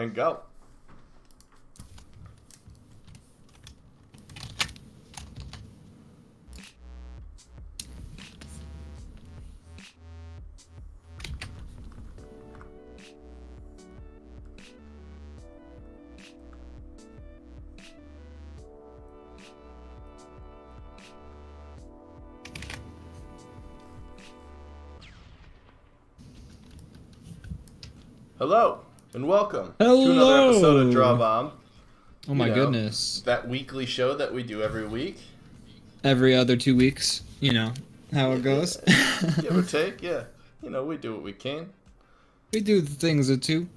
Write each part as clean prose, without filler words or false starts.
And go. Hello, and welcome to another episode of DrawBomb. Oh my goodness. That weekly show that we do every week. Every other 2 weeks, you know how it goes. Give or take, yeah. You know, we do what we can. We do the things that too.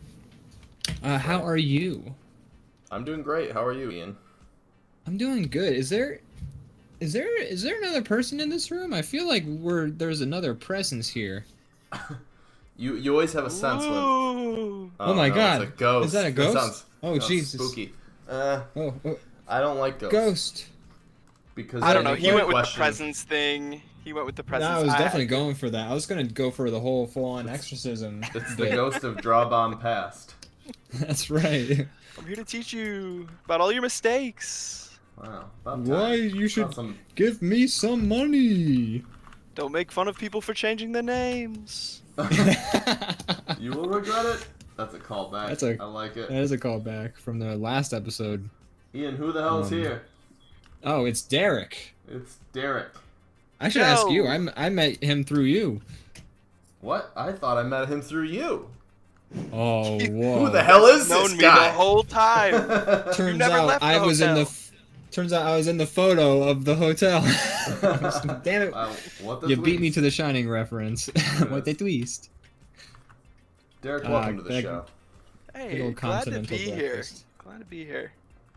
How are you? I'm doing great. How are you, Ian? I'm doing good. Is there another person in this room? I feel like there's another presence here. You always have a sense when... Oh my god. It's a ghost. Is that a ghost? That sounds Jesus. Spooky. Oh. I don't like ghosts. Ghost. Because I don't know. He went with the presence thing. He went with the presence. No, I was definitely going for that. I was gonna go for the whole full-on exorcism. It's the ghost of DrawBomb past. That's right. I'm here to teach you about all your mistakes. Wow. Why you should give me some money. Don't make fun of people for changing their names. You will regret it. That's a callback. I like it. That is a callback from the last episode. Ian, who the hell is here? Oh, it's Derek. It's Derek. I should ask you. I met him through you. What? I thought I met him through you. Oh, whoa. Who the hell is this guy? Known me the whole time. Turns out I was in the photo of the hotel. Damn it! You beat me to the Shining reference. What a twist. Derek, welcome to the show. Hey, glad to be here. Glad to be here.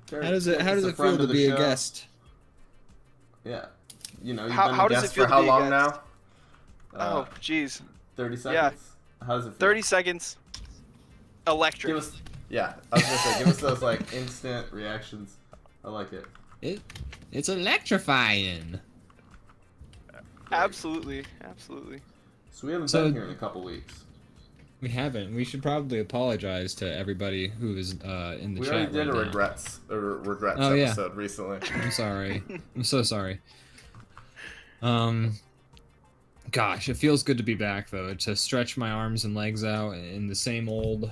Derek, how does it feel to be a guest? Yeah. You know, you've been a guest for how long now? Oh, jeez. 30 seconds? Yeah. How does it feel? 30 seconds. Electric. I was gonna say, give us those, like, instant reactions. I like it. It's electrifying. Absolutely. So we haven't been here in a couple weeks. We haven't. We should probably apologize to everybody who is in the chat. We already did a regrets episode recently. I'm sorry. I'm so sorry. Gosh, it feels good to be back though. To stretch my arms and legs out in the same old.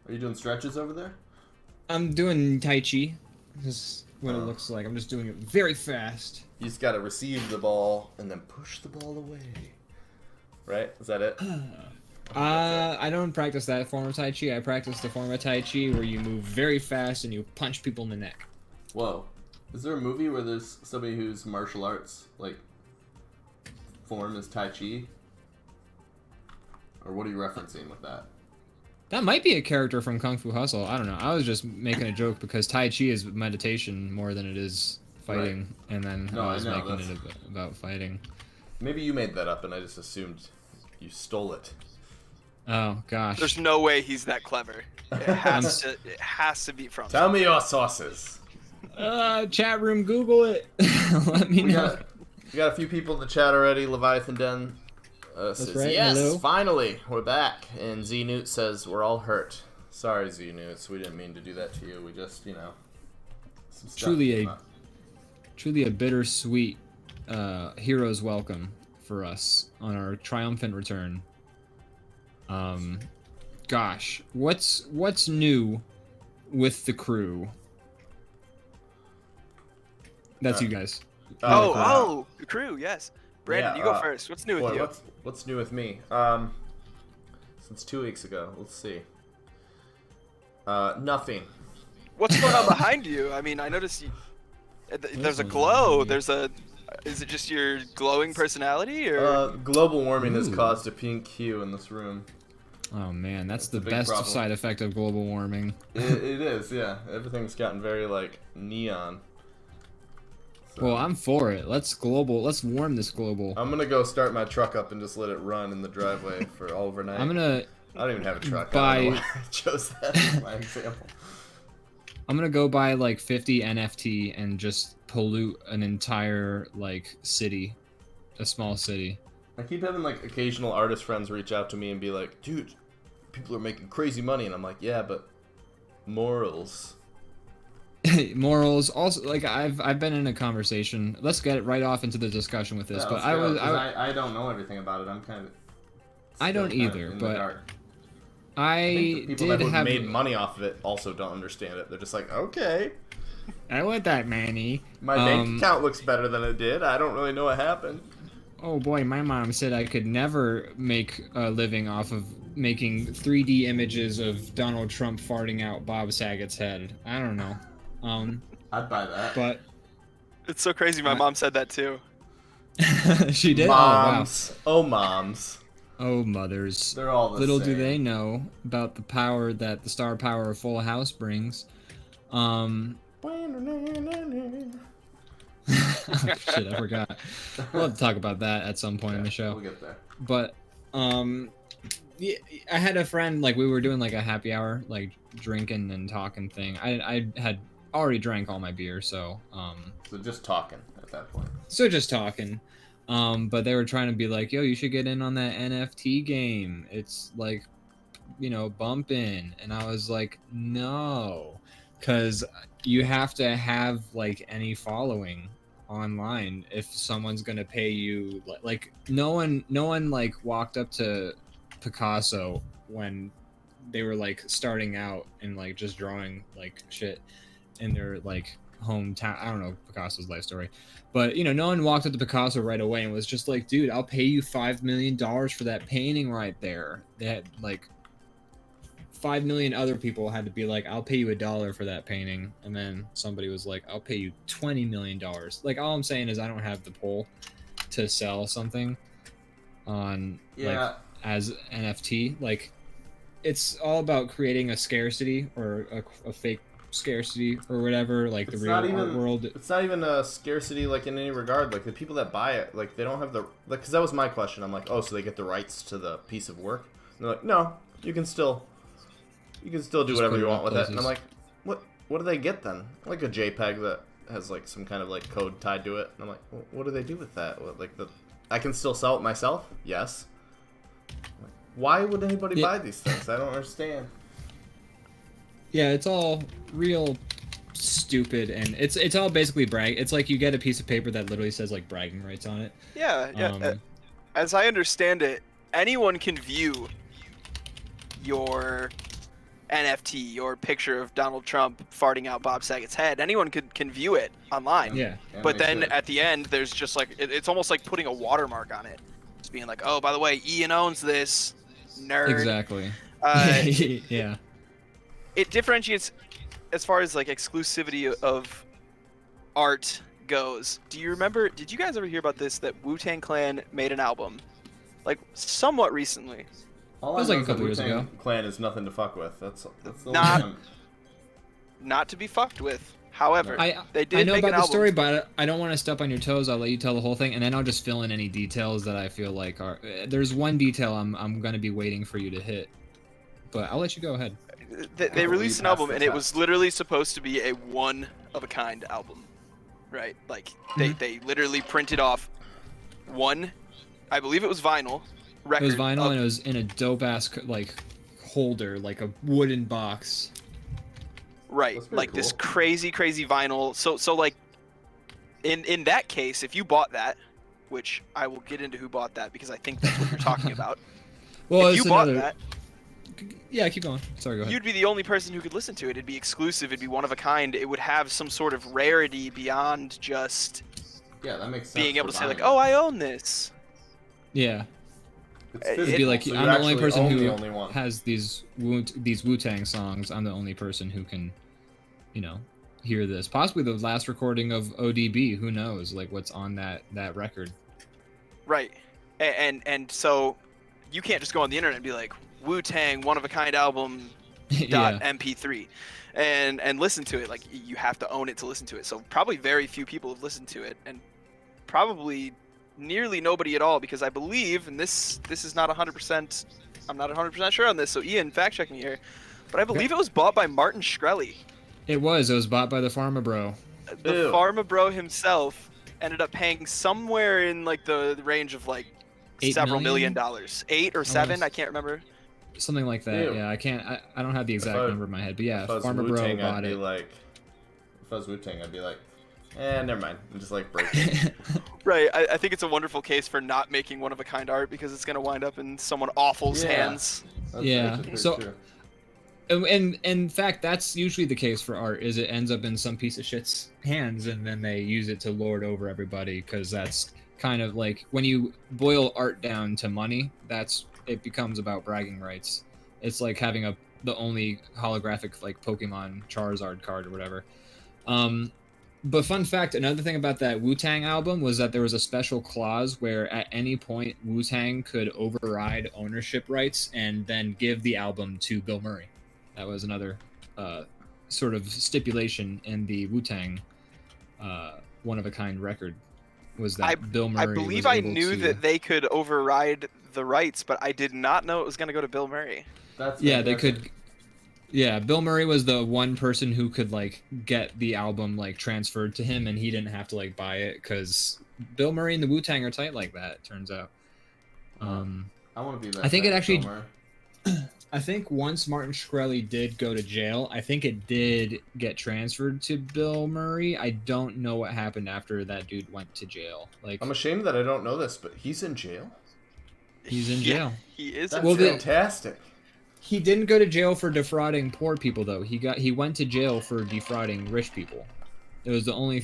Are you doing stretches over there? I'm doing Tai Chi. This is what it looks like. I'm just doing it very fast. You just gotta receive the ball and then push the ball away. Right? Is that it? I don't practice that form of Tai Chi. I practice the form of Tai Chi where you move very fast and you punch people in the neck. Whoa. Is there a movie where there's somebody whose martial arts, like, form is Tai Chi? Or what are you referencing with that? That might be a character from Kung Fu Hustle. I don't know. I was just making a joke because Tai Chi is meditation more than it is fighting. Right. And then I was making it about fighting. Maybe you made that up and I just assumed you stole it. Oh, gosh. There's no way he's that clever. It has to be from Tell me your sources. Chat room, Google it. Let me know. We got a few people in the chat already. Leviathan Den says, right. yes, hello. Finally, we're back. And Z-Newt says, we're all hurt. Sorry, Z-Newt. We didn't mean to do that to you. We just, you know. Truly a bittersweet hero's welcome for us on our triumphant return. Gosh, what's new with the crew? That's you guys. The crew, yes. Brandon, you go first. What's new with you? What's new with me? Since 2 weeks ago, let's see. Nothing. What's going on behind you? I mean, I noticed there's a glow. Is it just your glowing personality, or? Global warming has caused a pink hue in this room. Oh man, that's the best side effect of global warming. It is, yeah. Everything's gotten very, like, neon. So. Well, I'm for it. Let's warm this global. I'm gonna go start my truck up and just let it run in the driveway for overnight. I don't even have a truck. I don't know why I chose that as my example. I'm gonna go buy like 50 NFT and just pollute an entire like city, a small city. I keep having like occasional artist friends reach out to me and be like, dude, people are making crazy money, and I'm like, yeah, but morals. Morals. Also, like I've been in a conversation. Let's get right off into the discussion with this. Yeah, but I don't know everything about it. I'm kind of. I don't either, but I think the people did that have made money off of it also don't understand it. They're just like, okay. I want that money. My bank account looks better than it did. I don't really know what happened. Oh boy, my mom said I could never make a living off of making 3D images of Donald Trump farting out Bob Saget's head. I don't know. I'd buy that. But it's so crazy. My mom said that too. She did. Moms. Oh, wow. Oh, moms. Oh, mothers. They're all the Little same. do they know about the power that the star power of Full House brings. Shit, I forgot. We'll have to talk about that at some point in the show. We'll get there. But yeah, I had a friend, like we were doing like a happy hour, like drinking and talking thing. I had already drank all my beer, so So just talking at that point. So just talking. But they were trying to be like, yo, you should get in on that NFT game. It's like, you know, bumping. And I was like, no, because you have to have like any following online if someone's gonna pay you. Like no one like walked up to Picasso when they were like starting out and like just drawing like shit in their like hometown. I don't know Picasso's life story, but you know, no one walked up to Picasso right away and was just like, dude, I'll pay you $5 million for that painting right there. They had like 5 million other people had to be like, I'll pay you $1 for that painting, and then somebody was like, I'll pay you $20 million. Like, all I'm saying is I don't have the pull to sell something on like as NFT. Like, it's all about creating a scarcity or a fake scarcity or whatever. Like it's the real art world. It's not even a scarcity like in any regard. Like the people that buy it, like they don't have the like. Because that was my question. I'm like, oh, so they get the rights to the piece of work? And they're like, no, you can still do whatever you want with it. And I'm like, what do they get then? Like a JPEG that has like some kind of like code tied to it. And I'm like, well, what do they do with that? What, like I can still sell it myself? Yes. Like, why would anybody buy these things? I don't understand. Yeah, it's all real stupid, and it's all basically brag. It's like you get a piece of paper that literally says like bragging rights on it. Yeah. As I understand it, anyone can view your NFT, your picture of Donald Trump farting out Bob Saget's head. Anyone can view it online. Yeah. But then at the end, there's just like it's almost like putting a watermark on it. Just being like, oh, by the way, Ian owns this, nerd. Exactly. Yeah. It differentiates as far as like exclusivity of art goes. Do you remember? Did you guys ever hear about this? That Wu-Tang Clan made an album, like somewhat recently. All it was like a couple years ago. Clan is nothing to fuck with. That's the not to be fucked with. However, they did. I know make about an the album. story, but I don't want to step on your toes. I'll let you tell the whole thing, and then I'll just fill in any details that I feel like are. There's one detail I'm gonna be waiting for you to hit, but I'll let you go ahead. They released an album, and it was literally supposed to be a one-of-a-kind album, right? Like they literally printed off one, I believe it was vinyl. Record it was vinyl, and it was in a dope ass like holder, like a wooden box. Right, like cool. This crazy vinyl. So like, in that case, if you bought that, which I will get into who bought that because I think that's what you're talking about. Well, if you bought that. Yeah, keep going. Sorry, go ahead. You'd be the only person who could listen to it. It'd be exclusive. It'd be one of a kind. It would have some sort of rarity beyond just. Yeah, that makes sense. Being able to say like, oh, I own this. Yeah. It'd be like, so I'm the only person who has these Wu-Tang songs. I'm the only person who can, you know, hear this. Possibly the last recording of ODB. Who knows? Like what's on that record. Right, and so you can't just go on the internet and be like Wu-Tang one of a kind album .mp3 and listen to it. Like you have to own it to listen to it. So probably very few people have listened to it, and probably nearly nobody at all, because I believe, and this is not 100%, I'm not 100% sure on this, so Ian, fact check me here, but I believe it was bought by Martin Shkreli. It was bought by the Pharma Bro. The Pharma Bro himself ended up paying somewhere in like the range of like several $1 million. 8 or 7, I can't remember. something like that. Ew. Yeah, I can't. I don't have the exact number in my head, but yeah, If I was Farmer Bro Wu-Tang, bought I'd be it. like, if I was Wu-Tang, I'd be like, never mind. And just like break it. Right. I think it's a wonderful case for not making one-of-a-kind art because it's going to wind up in someone awful's hands. That's Yeah, actually pretty so- true. And in fact, that's usually the case for art. Is it ends up in some piece of shit's hands, and then they use it to lord over everybody. Because that's kind of like when you boil art down to money. It becomes about bragging rights. It's like having the only holographic like Pokemon Charizard card or whatever. But fun fact, another thing about that Wu-Tang album was that there was a special clause where at any point Wu-Tang could override ownership rights and then give the album to Bill Murray. That was another sort of stipulation in the Wu-Tang one-of-a-kind record, was that Bill Murray I believe was I able knew to... that they could override the rights, but I did not know it was going to go to Bill Murray. That's Yeah, they fantastic. could... Yeah, Bill Murray was the one person who could like get the album like transferred to him, and he didn't have to like buy it because Bill Murray and the Wu-Tang are tight like that. It turns out. I want to be that. I think it guy, actually- Bill Murray. I think once Martin Shkreli did go to jail, I think it did get transferred to Bill Murray. I don't know what happened after that dude went to jail. Like I'm ashamed that I don't know this, but he's in jail. he's in Yeah, jail. he is. That's Well, the- fantastic. He didn't go to jail for defrauding poor people though. He went to jail for defrauding rich people. It was the only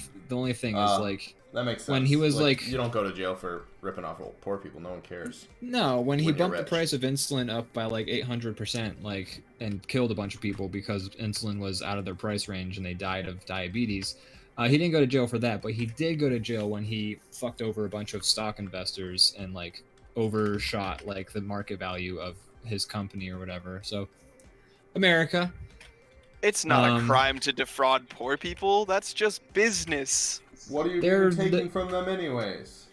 thing is like That makes sense. when he was like you don't go to jail for ripping off poor people. No one cares. no, when he when you're bumped the rich. price of insulin up by like 800%, like and killed a bunch of people because insulin was out of their price range and they died of diabetes. He didn't go to jail for that, but he did go to jail when he fucked over a bunch of stock investors and like overshot like the market value of his company or whatever. So America. It's not a Um, crime to defraud poor people. That's just business. What are you They're taking the- from them anyways?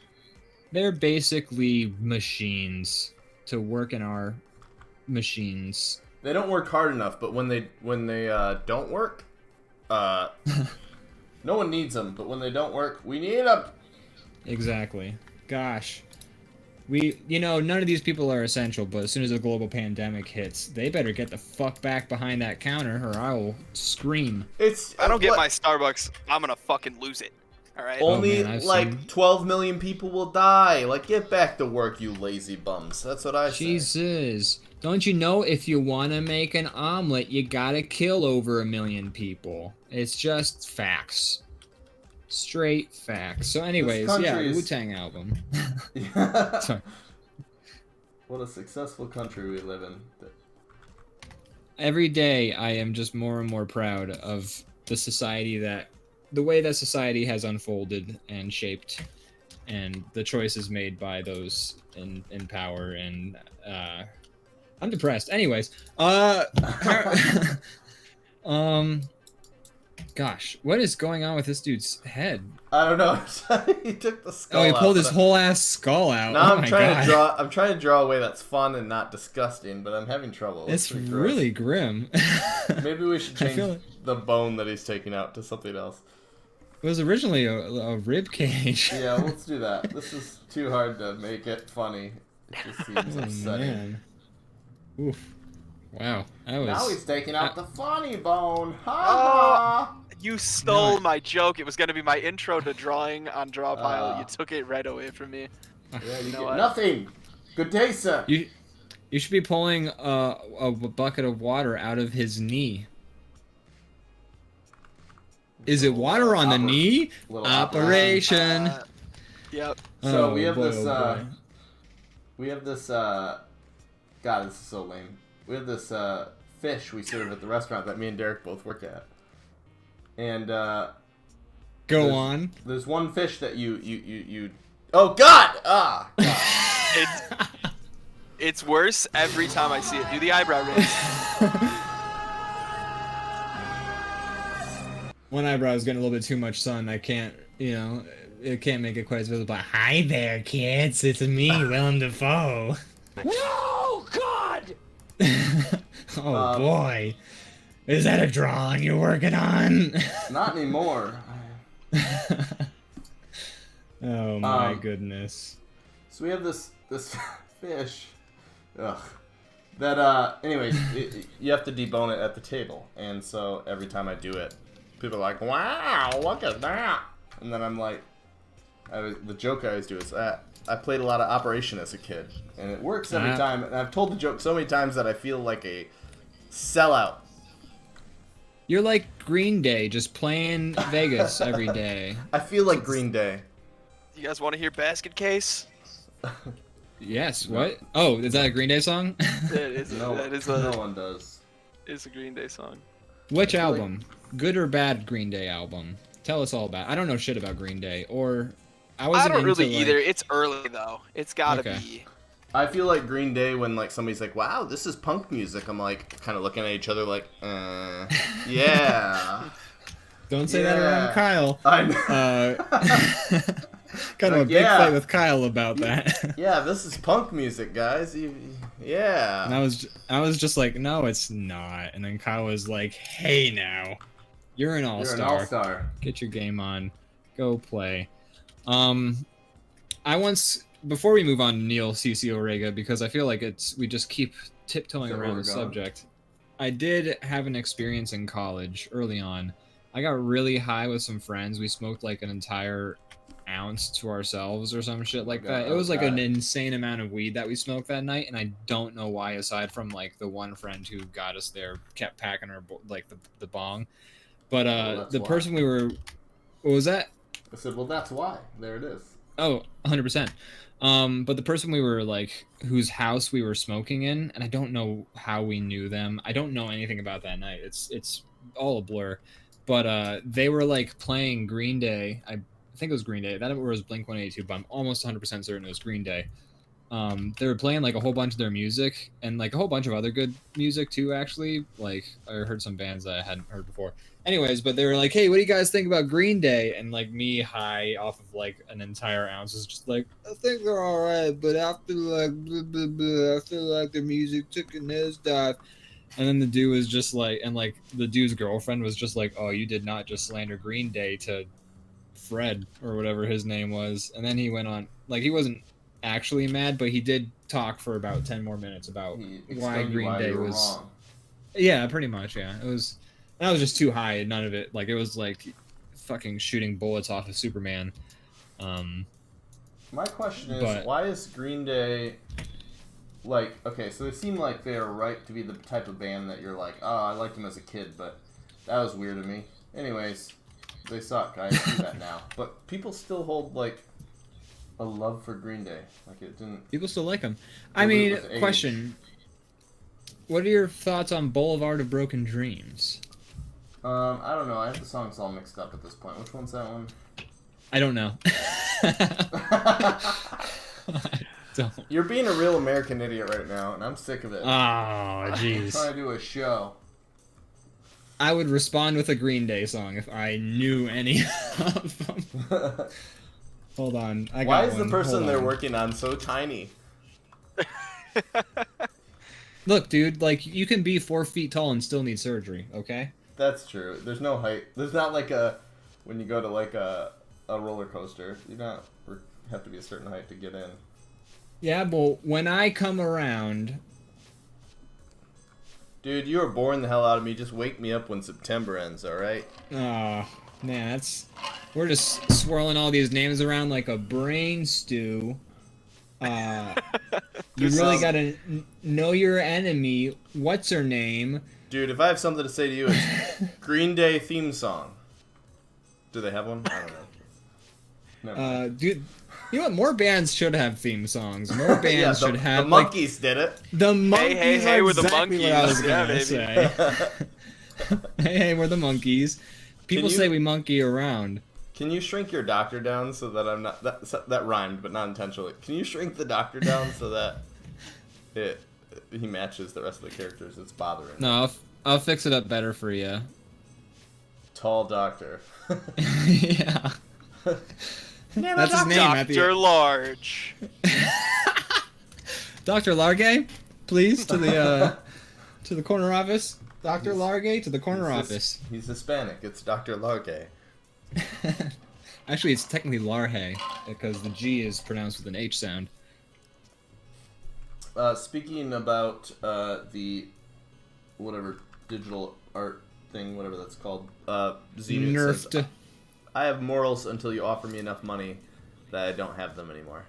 They're basically machines to work in our machines. They don't work hard enough, but when they don't work, no one needs them. But when they don't work, we need them. Exactly. Gosh. None of these people are essential, but as soon as a global pandemic hits, they better get the fuck back behind that counter or I will scream. It's I don't get what- my Starbucks, I'm gonna fucking lose it. All right. Only man, I've like seen- 12 million people will die. Like, get back to work, you lazy bums. That's what I say. Jesus. Don't you know if you want to make an omelet, you gotta kill over 1 million people? It's just facts. Straight facts. So anyways, yeah, country is- Wu-Tang album. Yeah. Sorry. What a successful country we live in. Every day I am just more and more proud of the way that society has unfolded and shaped and the choices made by those in power, and I'm depressed. Anyways, gosh, what is going on with this dude's head? I don't know. He took the skull Oh, he pulled out, his but- whole ass skull out. Now Oh my I'm trying God. to draw. I'm trying to draw a way that's fun and not disgusting, but I'm having trouble. It's pretty gross. really grim. Maybe we should I change feel like- the bone that he's taking out to something else. It was originally a rib cage. Yeah, let's do that. This is too hard to make it funny. It just seems Oh, upsetting. man. Oof. Wow. That was... Now he's taking out the funny bone. Ha ha! You stole No, my joke. It was gonna be my intro to drawing on Drawpile. You took it right away from me. Yeah, you know get what? nothing. Good day, sir. You should be pulling a bucket of water out of his knee. Is it water on the knee? Little Operation. Yep. So Oh, we have boy, this. oh, boy. We have this. God, this is so lame. We have this fish we serve at the restaurant that me and Derek both work at, and Go there's- on. there's one fish that you. Oh God! Ah! God. It's worse every time I see it. Do the eyebrow raise. One eyebrow is getting a little bit too much sun. I can't, it can't make it quite as visible. Hi there, kids. It's me, Willem Dafoe. No, God! Oh boy, is that a drawing you're working on? Not anymore. Oh my Um, goodness. So we have this fish. Ugh. That anyways, you have to debone it at the table, and so every time I do it, people are like, "Wow, look at that!" And then I'm like, the joke I always do is I played a lot of Operation as a kid, and it works every time. And I've told the joke so many times that I feel like a sellout. You're like Green Day, just playing Vegas every day. I feel like Green Day. You guys want to hear Basket Case? Yes. What? Oh, is that a Green Day song? No one does. It's a Green Day song. Which album? Good or bad Green Day album? Tell us all about. I don't know shit about Green Day, or I don't really either. It's early though. It's gotta be. I feel like Green Day when like somebody's like, "Wow, this is punk music." I'm like, kind of looking at each other like, yeah. Don't say that around Kyle. I know. Kind of a big fight with Kyle about that. Yeah, this is punk music, guys. Yeah. And I was just like, no, it's not. And then Kyle was like, hey, now, you're an all-star. You're an all-star. Get your game on. Go play. Before we move on to Neil CC Orega, because I feel like we just keep tiptoeing around the subject. I did have an experience in college early on. I got really high with some friends. We smoked like an entire ounce to ourselves or some shit like that. It was like an insane amount of weed that we smoked that night, and I don't know why, aside from like the one friend who got us there kept packing her like the bong. But the person we were, what was that? I said, well, that's why. There it is. Oh, 100%. But the person we were like, whose house we were smoking in, and I don't know how we knew them. I don't know anything about that night. It's all a blur. But they were like playing Green Day. I think it was Green Day. That was Blink-182, but I'm almost 100% certain it was Green Day. They were playing like a whole bunch of their music and like a whole bunch of other good music too, actually. Like I heard some bands that I hadn't heard before. Anyways, but they were like, hey, what do you guys think about Green Day? And like me high off of like an entire ounce is just like, I think they're all right, but after like, blah, blah, blah, I feel like their music took a nosedive. And then the dude was just like, and like the dude's girlfriend was just like, oh, you did not just slander Green Day to Fred or whatever his name was. And then he went on, like he wasn't actually mad, but he did talk for about 10 more minutes about why Green Day was wrong. Yeah, pretty much. Yeah, it was. And I was just too high. None of it. Like it was like fucking shooting bullets off of Superman. My question is, why is Green Day like? Okay, so it seemed like they are right to be the type of band that you're like, oh, I liked them as a kid, but that was weird to me. Anyways, they suck. I see that now. But people still hold like a love for Green Day. Like it didn't. People still like them. I mean, question. What are your thoughts on Boulevard of Broken Dreams? I don't know. I have the songs all mixed up at this point. Which one's that one? I don't know. You're being a real American idiot right now, and I'm sick of it. Oh, jeez. I'm trying to do a show. I would respond with a Green Day song if I knew any of them. Hold on. Why is the person they're working on so tiny? Look, dude, like, you can be 4 feet tall and still need surgery, okay? That's true. There's no height. There's not like when you go to like a roller coaster, you have to be a certain height to get in. Yeah, well, when I come around... Dude, you are boring the hell out of me. Just wake me up when September ends, alright? Oh, man, we're just swirling all these names around like a brain stew. You really gotta know your enemy. What's her name? Dude, if I have something to say to you, it's Green Day theme song. Do they have one? I don't know. Never dude, you know what? More bands should have theme songs. More bands should have. The Monkees did it. The Monkees. Hey, we're the exactly Monkees. What I was yeah, gonna say. Hey, we're the Monkees. People say we monkey around. Can you shrink your doctor down so that I'm not that rhymed, but not intentionally? Can you shrink the doctor down so that he matches the rest of the characters? It's bothering me. No, I'll fix it up better for you. Tall doctor. Yeah. That's his name. Dr. Large. Dr. Largay, please to the corner office. Dr. Largay to the corner office. He's Hispanic. It's Dr. Largay. Actually, it's technically Larhay because the G is pronounced with an H sound. Speaking about the whatever digital art thing, whatever that's called, Xenu says, Nerfed. I have morals until you offer me enough money that I don't have them anymore.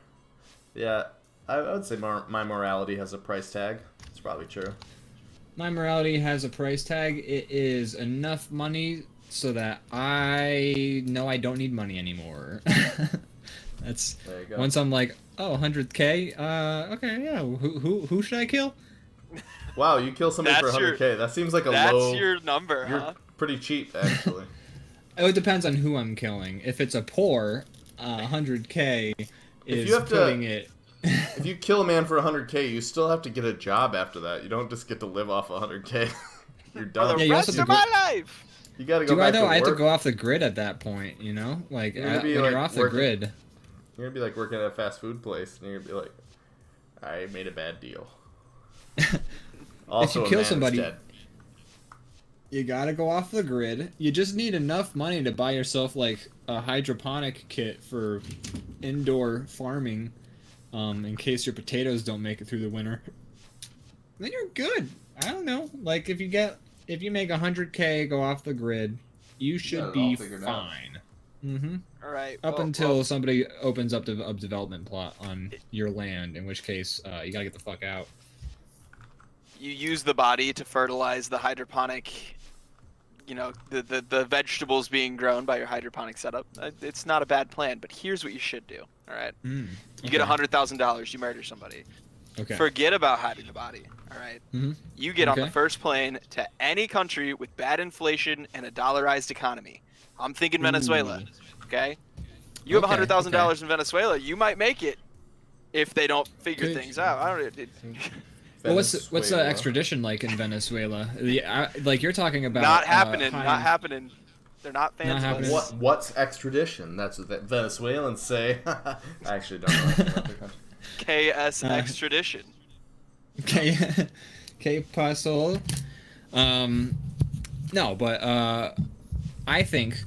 Yeah, I would say my morality has a price tag. It's probably true. My morality has a price tag. It is enough money so that I know I don't need money anymore. That's There you go. once I'm like, oh, 100K. Okay, yeah. Who should I kill? Wow, you kill somebody for That's 100K. That seems like a That's low. your number, You're huh? pretty cheap, actually. Oh, it depends on who I'm killing. If it's a poor, 100K is you have to- putting it. If you kill a man for 100K, you still have to get a job after that. You don't just get to live off 100K. You're For done. the Yeah, you rest also of have to my life. You gotta go Do I back though? to I have to work. go off the grid at that point, you know? Like, You're gonna be, when like, you're off the working- grid. You're gonna be like working at a fast food place, and you're gonna be like, I made a bad deal. Also, you a kill man is somebody- dead. You gotta go off the grid. You just need enough money to buy yourself, like, a hydroponic kit for indoor farming, in case your potatoes don't make it through the winter. Then you're good. I don't know. Like, if you make 100K, go off the grid, you should got it be all figured out. fine. Mm-hmm. All right. Up well, until well, somebody opens up a development plot on your land, in which case, you gotta get the fuck out. you use the body to fertilize the hydroponic, you know, the vegetables being grown by your hydroponic setup. It's not a bad plan, but here's what you should do. All right. You get $100,000. You murder somebody. Okay. Forget about hiding the body. All right. Mhm. You get on the Okay. first plane to any country with bad inflation and a dollarized economy. I'm thinking Venezuela. Okay. You have Okay, $100,000 in Venezuela. You might make it if they don't figure Could- things out. I don't. Well, what's the Venezuela. extradition like in Venezuela? Like you're talking about Not happening. high- Not happening. They're not fans Not of happening. us. What's extradition? That's what the Venezuelans say. I actually don't know. anything about their country. KS extradition. Okay, okay, puzzle. No, but I think.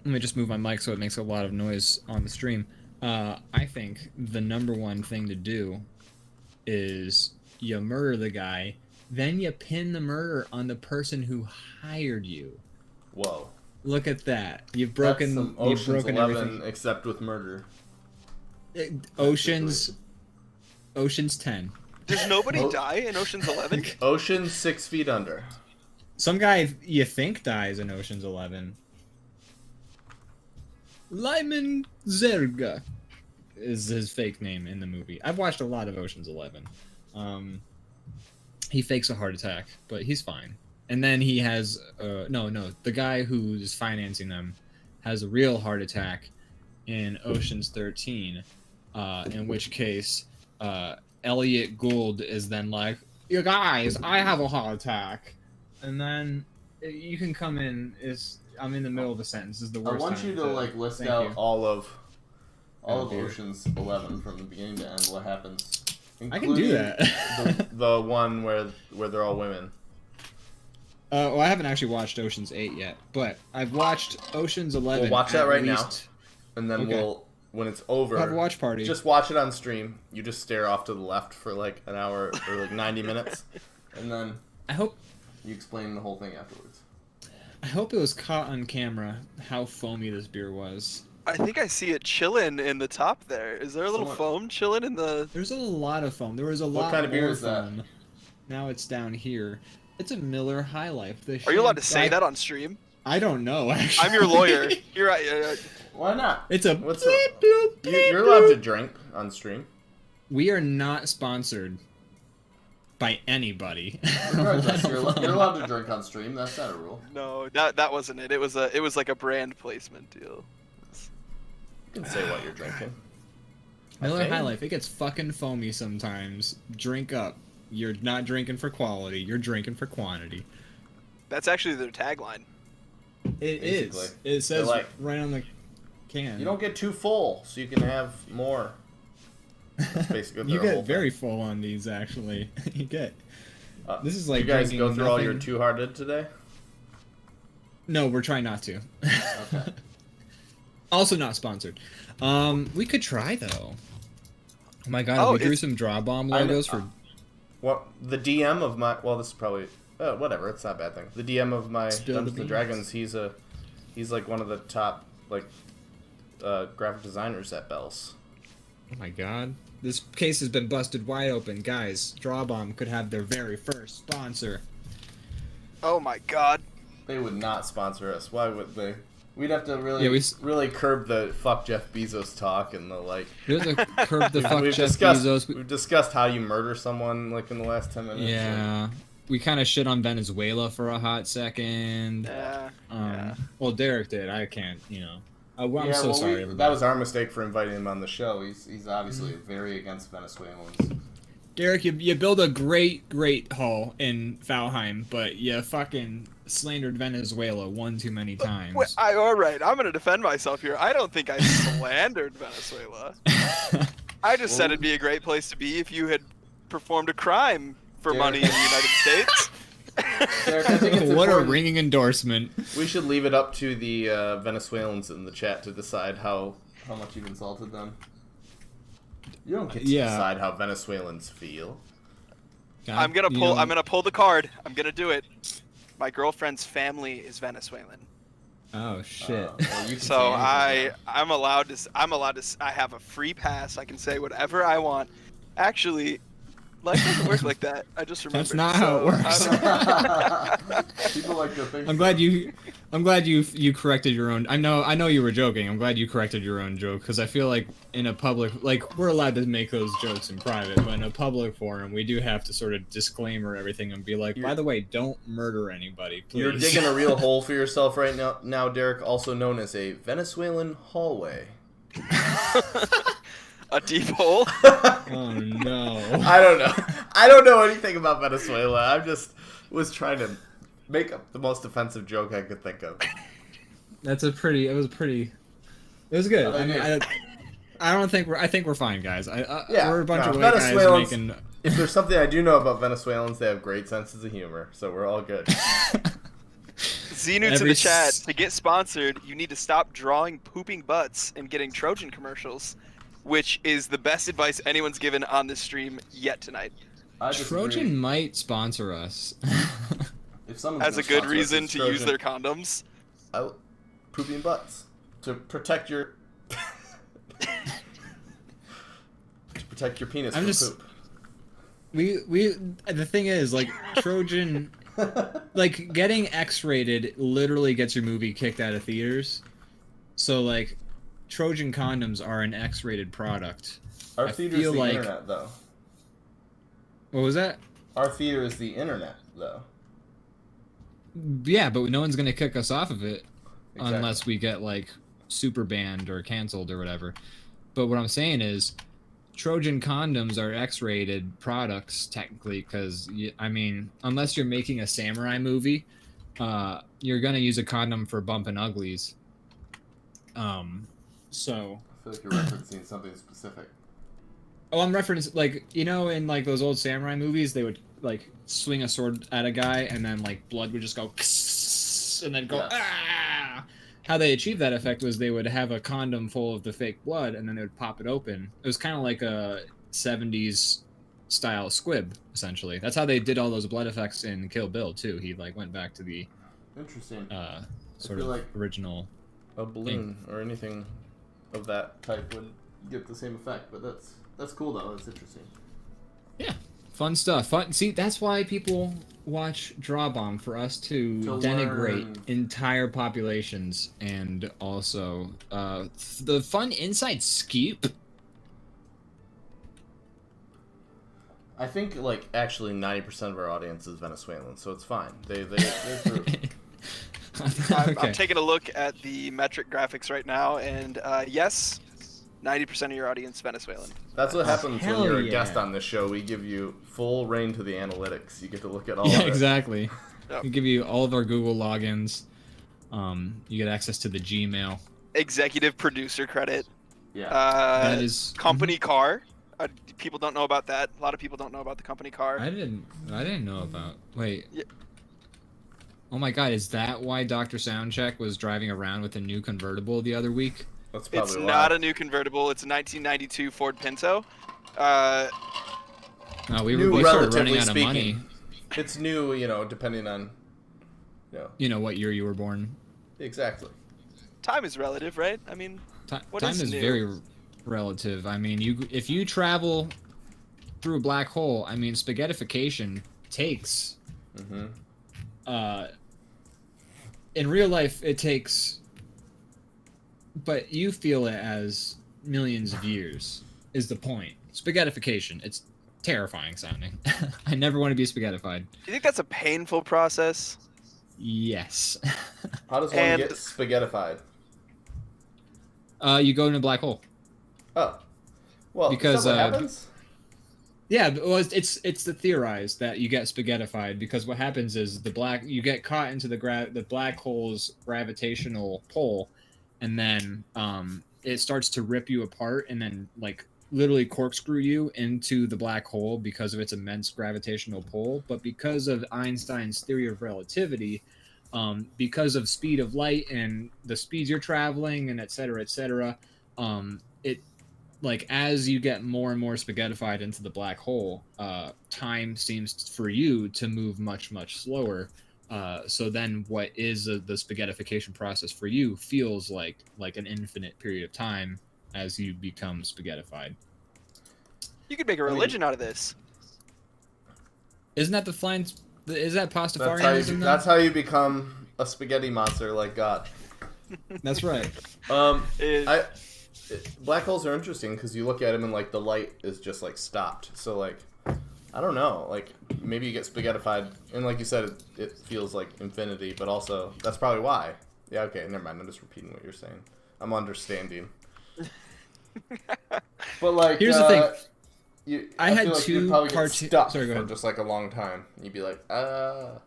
Let me just move my mic so it makes a lot of noise on the stream. I think the number one thing to do is you murder the guy, then you pin the murder on the person who hired you. Whoa. Look at that! You've That's broken. some You've Ocean's broken 11, everything. except with murder. Ocean's 10. Does nobody Oh. die in Ocean's 11? Ocean 6 feet under. Some guy you think dies in Ocean's 11. Lyman Zerga is his fake name in the movie. I've watched a lot of Ocean's 11. He fakes a heart attack, but he's fine. And then he has the guy who's financing them has a real heart attack in Ocean's 13. In which case, Elliot Gould is then like, "You guys, I have a heart attack," and then you can come in. I'm in the middle of a sentence. This is the I worst. want time you to like list thank out you. all of dear. Ocean's 11 from the beginning to end. What happens? I can do that. the one where they're all women. Well, I haven't actually watched Ocean's 8 yet, but I've watched Ocean's 11. We'll watch that at right least. And then Okay. when it's over, Have a watch party. just watch it on stream. You just stare off to the left for like an hour or like 90 minutes, and then I hope you explain the whole thing afterwards. it was caught on camera how foamy this beer was. I think I see it chilling in the top there. Is there a little Someone- foam chilling in the... There's a lot of foam. There was a lot kind of beer more is that? foam. Now it's down here. It's a Miller High Life. Are you allowed to say that on stream? I don't know, actually. I'm your lawyer. You're right. Why not? It's a What's bleep, bloop, bleep, You're allowed to bloop. drink on stream. We are not sponsored by anybody. Regardless, you're allowed to drink on stream. That's not a rule. No, that wasn't it. It was like a brand placement deal. You can say what you're drinking. Miller Okay. High Life, it gets fucking foamy sometimes. Drink up. You're not drinking for quality. You're drinking for quantity. That's actually their tagline. It Basically. is. It says like- right on the can. You don't get too full, so you can have more. That's basically You their whole get very thing. full on these, actually. You get. This is You like guys drinking go through all your nothing. Two-Hearted today? No, we're trying not to. Okay. Also not sponsored. We could try though. Oh my god, Oh, we drew it's- some DrawBomb I know- logos for What the DM of my this is probably whatever. It's not a bad thing. The DM of my Dungeons and Dragons. He's like one of the top like graphic designers at Bell's. Oh my god. This case has been busted wide open. Guys, DrawBomb could have their very first sponsor. Oh my god. They would not sponsor us. Why would they? We'd have to really curb the fuck Jeff Bezos talk and the like. We have to curb the fuck Jeff Bezos. We've discussed how you murder someone like in the last 10 minutes. Yeah. Like. We kind of shit on Venezuela for a hot second. Yeah. Well, Derek did. I can't, I'm so sorry. That was our mistake for inviting him on the show. He's obviously very against Venezuelans. Derek, you build a great hall in Valheim, but you fucking slandered Venezuela one too many times. All right, I'm gonna defend myself here. I don't think I slandered Venezuela. I just said it'd be a great place to be if you had performed a crime for money in the United States. Derek, I think it's what important. A ringing endorsement. We should leave it up to the Venezuelans in the chat to decide how much you've insulted them. You don't get to decide how Venezuelans feel. I'm gonna pull the card. I'm gonna do it. My girlfriend's family is Venezuelan. Oh shit. So I'm allowed to. I have a free pass. I can say whatever I want. Actually, life doesn't work like that. I just remembered. That's not how it works. People like to think. I'm glad you corrected your own. I know you were joking. I'm glad you corrected your own joke because I feel like in a public, like we're allowed to make those jokes in private, but in a public forum, we do have to sort of disclaimer everything and be like, by the way, don't murder anybody, please. You're digging a real hole for yourself right now, Derek. Also known as a Venezuelan hallway. A deep hole? Oh no. I don't know. I don't know anything about Venezuela. I just was trying to make up the most offensive joke I could think of. It was good. I think we're fine, guys. We're a bunch of white guys making. If there's something I do know about Venezuelans, they have great senses of humor, so we're all good. Xenu to the chat. To get sponsored, you need to stop drawing pooping butts and getting Trojan commercials, which is the best advice anyone's given on this stream yet tonight. Trojan might sponsor us. As a good reason to use their condoms. Pooping butts. To protect your... penis from poop. The thing is, like, Trojan... like, getting X-rated literally gets your movie kicked out of theaters. So, like... Trojan condoms are an X-rated product. Our theater is the internet, though. What was that? Our theater is the internet, though. Yeah, but no one's gonna kick us off of it unless we get like super banned or canceled or whatever. But what I'm saying is, Trojan condoms are X-rated products technically, because I mean, unless you're making a samurai movie, you're gonna use a condom for bumping uglies. So I feel like you're referencing something specific. Oh, I'm referencing, like, in like those old samurai movies, they would like swing a sword at a guy and then like blood would just go and then go ah. How they achieved that effect was they would have a condom full of the fake blood and then they would pop it open. It was kind of like a 70s style squib, essentially. That's how they did all those blood effects in Kill Bill too. He like went back to the sort of like original a balloon or anything of that type would get the same effect, but that's cool though. That's interesting. Yeah, fun stuff. Fun. See, that's why people watch DrawBomb, for us to denigrate entire populations, and also the fun inside scoop. I think like actually 90% of our audience is Venezuelan, so it's fine. They're through. I'm taking a look at the metric graphics right now, and yes, 90% of your audience is Venezuelan. That's what happens when you're a guest on this show. We give you full reign to the analytics. You get to look at all of it. Exactly. Yep. We give you all of our Google logins. You get access to the Gmail. Executive producer credit. Yeah. That is company car. People don't know about that. A lot of people don't know about the company car. I didn't know about. Wait. Yeah. Oh my God! Is that why Dr. Soundcheck was driving around with a new convertible the other week? That's probably why. Not a new convertible. It's a 1992 Ford Pinto. We new, started running relatively out of money. speaking. It's new, depending on, What year you were born. exactly. Time is relative, right? I mean, what Time is new? very relative. I mean, if you travel through a black hole, I mean, spaghettification takes. In real life, it takes. But you feel it as millions of years. Is the point? Spaghettification. It's terrifying sounding. I never want to be spaghettified. Do you think that's a painful process? Yes. How does one get spaghettified? You go in a black hole. Oh, well, because is that what happens? Yeah, well, it's the theorized that you get spaghettified because what happens is you get caught into the black hole's gravitational pull, and then it starts to rip you apart and then like literally corkscrew you into the black hole because of its immense gravitational pull. But because of Einstein's theory of relativity, because of speed of light and the speeds you're traveling and et cetera, it like as you get more and more spaghettified into the black hole, time seems for you to move much slower. So then what is the spaghettification process for you feels like an infinite period of time as you become spaghettified. You could make a religion out of this. Isn't that is that Pastafarianism? That's how you become a spaghetti monster like God. That's right. Black holes are interesting because you look at them and like the light is just like stopped. So like, I don't know. Like maybe you get spaghettified, and like you said, it feels like infinity. But also that's probably why. Yeah. Okay. Never mind. I'm just repeating what you're saying. I'm understanding. But like, here's the thing. I had feel like two you'd probably get stuck Sorry, go for ahead. just like a long time. You'd be like, Yeah,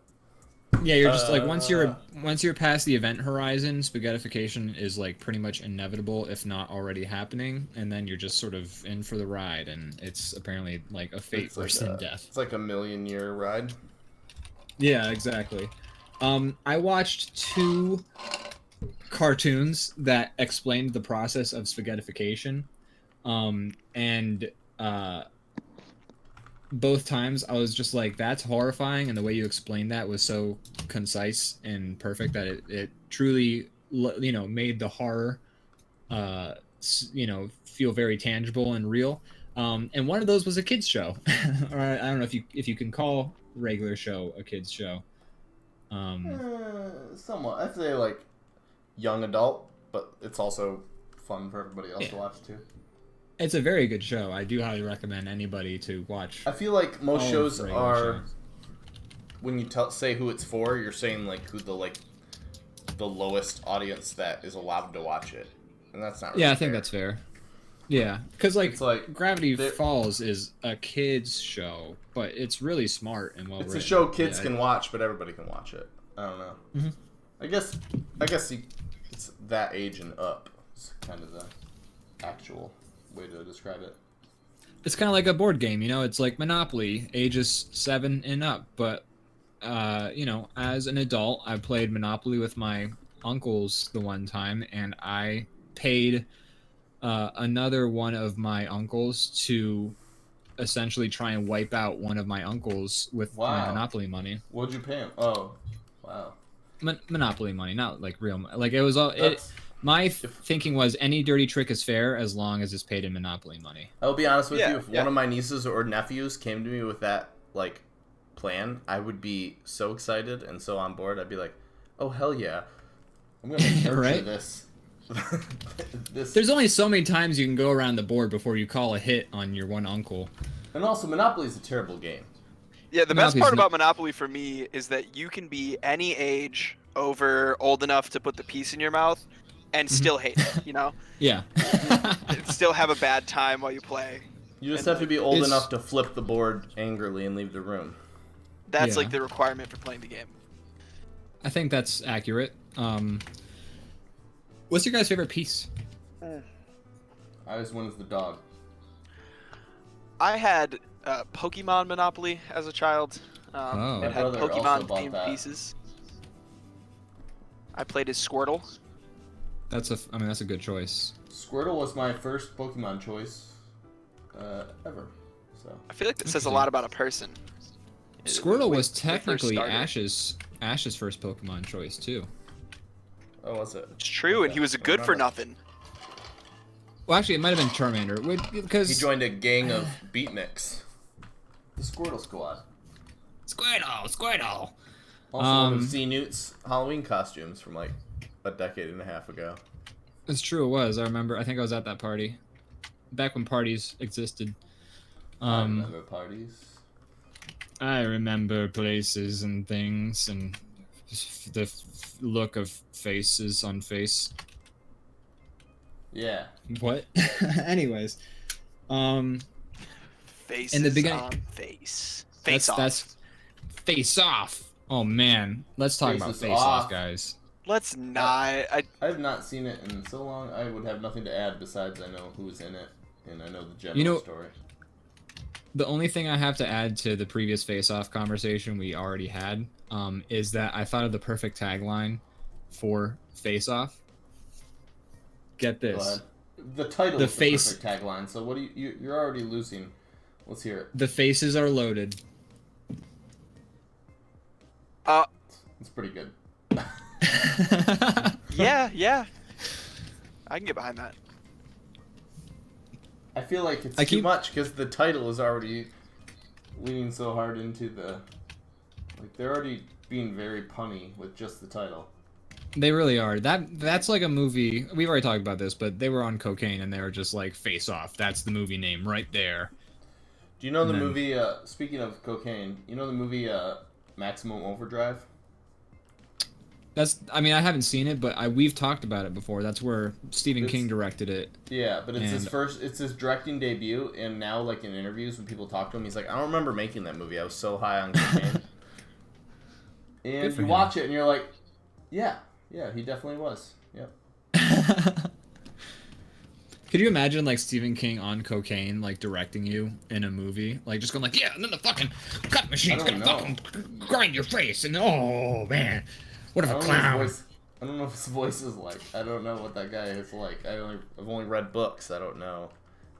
you're just like once you're past the event horizon, spaghettification is like pretty much inevitable, if not already happening, and then you're just sort of in for the ride, and it's apparently like a fate worse than death. It's like a 1,000,000-year ride. Yeah, exactly. I watched 2 cartoons that explained the process of spaghettification, and both times I was just like, that's horrifying, and the way you explained that was so concise and perfect that it truly made the horror feel very tangible and real. And one of those was a kids show. Or I don't know if you can call regular show a kids show. Somewhat. I'd say like young adult, but it's also fun for everybody else to watch too. It's a very good show. I do highly recommend anybody to watch. I feel like most shows are, shows. when you say who it's for, you're saying like who the lowest audience that is allowed to watch it, and that's not really I think that's fair. Yeah, because it's like Gravity Falls is a kids show, but it's really smart and well written. It's a show kids can watch, but everybody can watch it. I don't know. Mm-hmm. I guess it's that age and up. It's kind of the actual way to describe it. It's kind of like a board game, it's like Monopoly, ages 7 and up. But as an adult, I played Monopoly with my uncles the one time, and I paid another one of my uncles to essentially try and wipe out one of my uncles with my Monopoly money. What'd you pay him? Oh, wow. Monopoly money, not like real money. Like it was all. My thinking was any dirty trick is fair as long as it's paid in Monopoly money. I'll be honest with you. If one of my nieces or nephews came to me with that like plan, I would be so excited and so on board. I'd be like, "Oh hell yeah, I'm gonna nurture right? this." There's only so many times you can go around the board before you call a hit on your one uncle. And also, Monopoly is a terrible game. Yeah, the best part about Monopoly for me is that you can be any age old enough to put the piece in your mouth and still hate it, Yeah. Still have a bad time while you play. You just have to be old enough to flip the board angrily and leave the room. That's like the requirement for playing the game. I think that's accurate. What's your guys' favorite piece? I just went as the dog. I had Pokemon Monopoly as a child. It had Pokemon themed pieces. I played as Squirtle. That's a good choice. Squirtle was my first Pokemon choice ever. So I feel like that says a lot about a person. Squirtle When was they first technically started. Ash's first Pokemon choice too. oh, was it? It's true, and he was a good for remember. nothing. Well, actually, it might have been Charmander. Because He joined a gang of beatniks. The Squirtle Squad. Squirtle. Also one of C-Newt's Halloween costumes from like a decade and a half ago. It's true. It was. I remember. I think I was at that party, back when parties existed. I remember parties. I remember places and things and the look of faces on face. Yeah. What? Anyways, Faces in the beginning, on face. Face off. That's face off. Oh man, let's talk about Faces face off, off. guys. Let's not. I have not seen it in so long. I would have nothing to add besides I know who's in it and I know the general story. The only thing I have to add to the previous face-off conversation we already had is that I thought of the perfect tagline for face-off. Get Go this. ahead. The title The is face- the perfect tagline. So what do you're already losing. Let's hear it. The faces are loaded. It's pretty good. Yeah. I can get behind that. I feel like it's I too keep- much because the title is already leaning so hard into the... Like, they're already being very punny with just the title. They really are. That's like a movie. We've already talked about this, but they were on cocaine and they were just like face off. That's the movie name right there. Do you know the And then- movie, speaking of cocaine, you know the movie Maximum Overdrive? I mean, I haven't seen it, but we've talked about it before. That's where Stephen It's- King directed it. Yeah, but it's And- it's his directing debut, and now, like, in interviews, when people talk to him, he's like, I don't remember making that movie. I was so high on cocaine. And for you him. watch it, and you're like, yeah, he definitely was. Yep. Could you imagine like Stephen King on cocaine, like directing you in a movie, like just going like, yeah, and then the fucking cut machine's I gonna don't fucking grind your face, and oh man, what if I a don't know clown? I don't know what his voice is like. I don't know what that guy is like. I've only read books. I don't know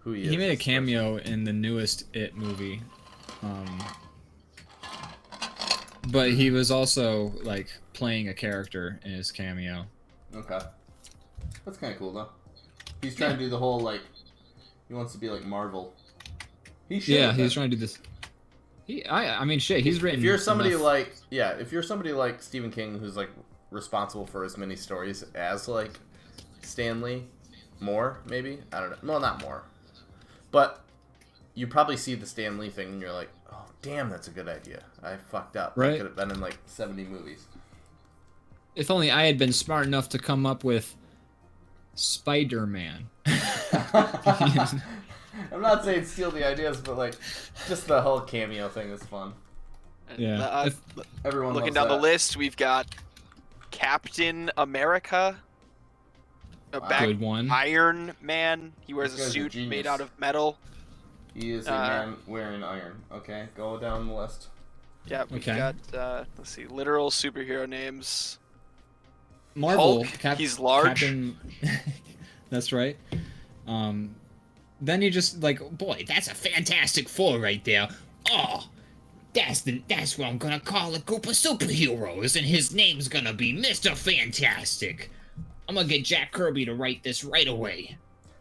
who he is. He made a as person. cameo in the newest It movie, but he was also like playing a character in his cameo. Okay. That's kind of cool, though. He's trying to do the whole, like, he wants to be like Marvel. He should. Yeah, he's trying to do this. I mean, shit, he's written. If you're somebody enough- like, if you're somebody like Stephen King, who's like responsible for as many stories as like Stan Lee, more maybe, I don't know. Well, not more, but you probably see the Stan Lee thing and you're like, oh damn, that's a good idea. I fucked up. Right. That could have been in like 70 movies. If only I had been smart enough to come up with Spider-Man. I'm not saying steal the ideas, but like just the whole cameo thing is fun. Yeah. Everyone Looking loves down the that. list, we've got Captain America. Back Good one. Iron Man. He wears This a guy's a suit genius. made out of metal. He is a man wearing iron. Okay, go down the list. Yeah, we've Okay. got let's see, literal superhero names. Marvel. Hulk, he's large. Captain... That's right. Then you just like, boy, that's a Fantastic Four right there. Oh, that's what I'm gonna call a group of superheroes, and his name's gonna be Mr. Fantastic. I'm gonna get Jack Kirby to write this right away.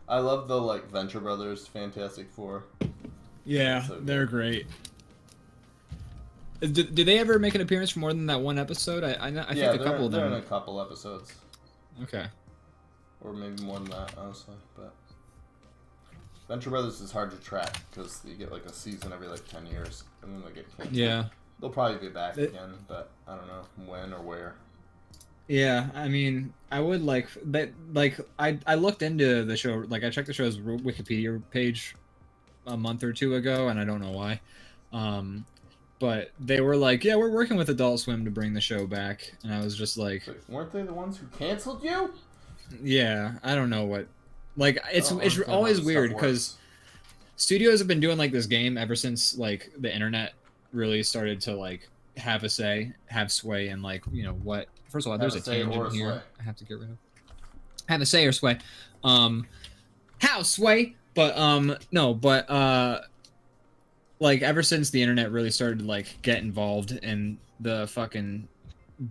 I love the like Venture Brothers Fantastic Four. Yeah, So good. they're great. Did they ever make an appearance for more than that one episode? I think a couple of they're in them. a couple episodes, Okay. or maybe more than that, honestly. But Venture Brothers is hard to track because you get like a season every like 10 years, and then they get canceled. Yeah. They'll probably be back It- again, but I don't know when or where. Yeah, I mean, I would like that. Like, I looked into the show. Like, I checked the show's Wikipedia page a month or two ago, and I don't know why. But they were like, "Yeah, we're working with Adult Swim to bring the show back," and I was just like, But weren't they the ones who canceled you? "Yeah, I don't know what." Like, it's I don't it's understand how always this weird stuff because studios have been doing like this game ever since like the internet really started to like have sway, and like what. First of all, there's a Have a say or tangent a here. sway. I have to get rid of. Have a say or sway. How sway? But no, but like ever since the internet really started to like get involved in the fucking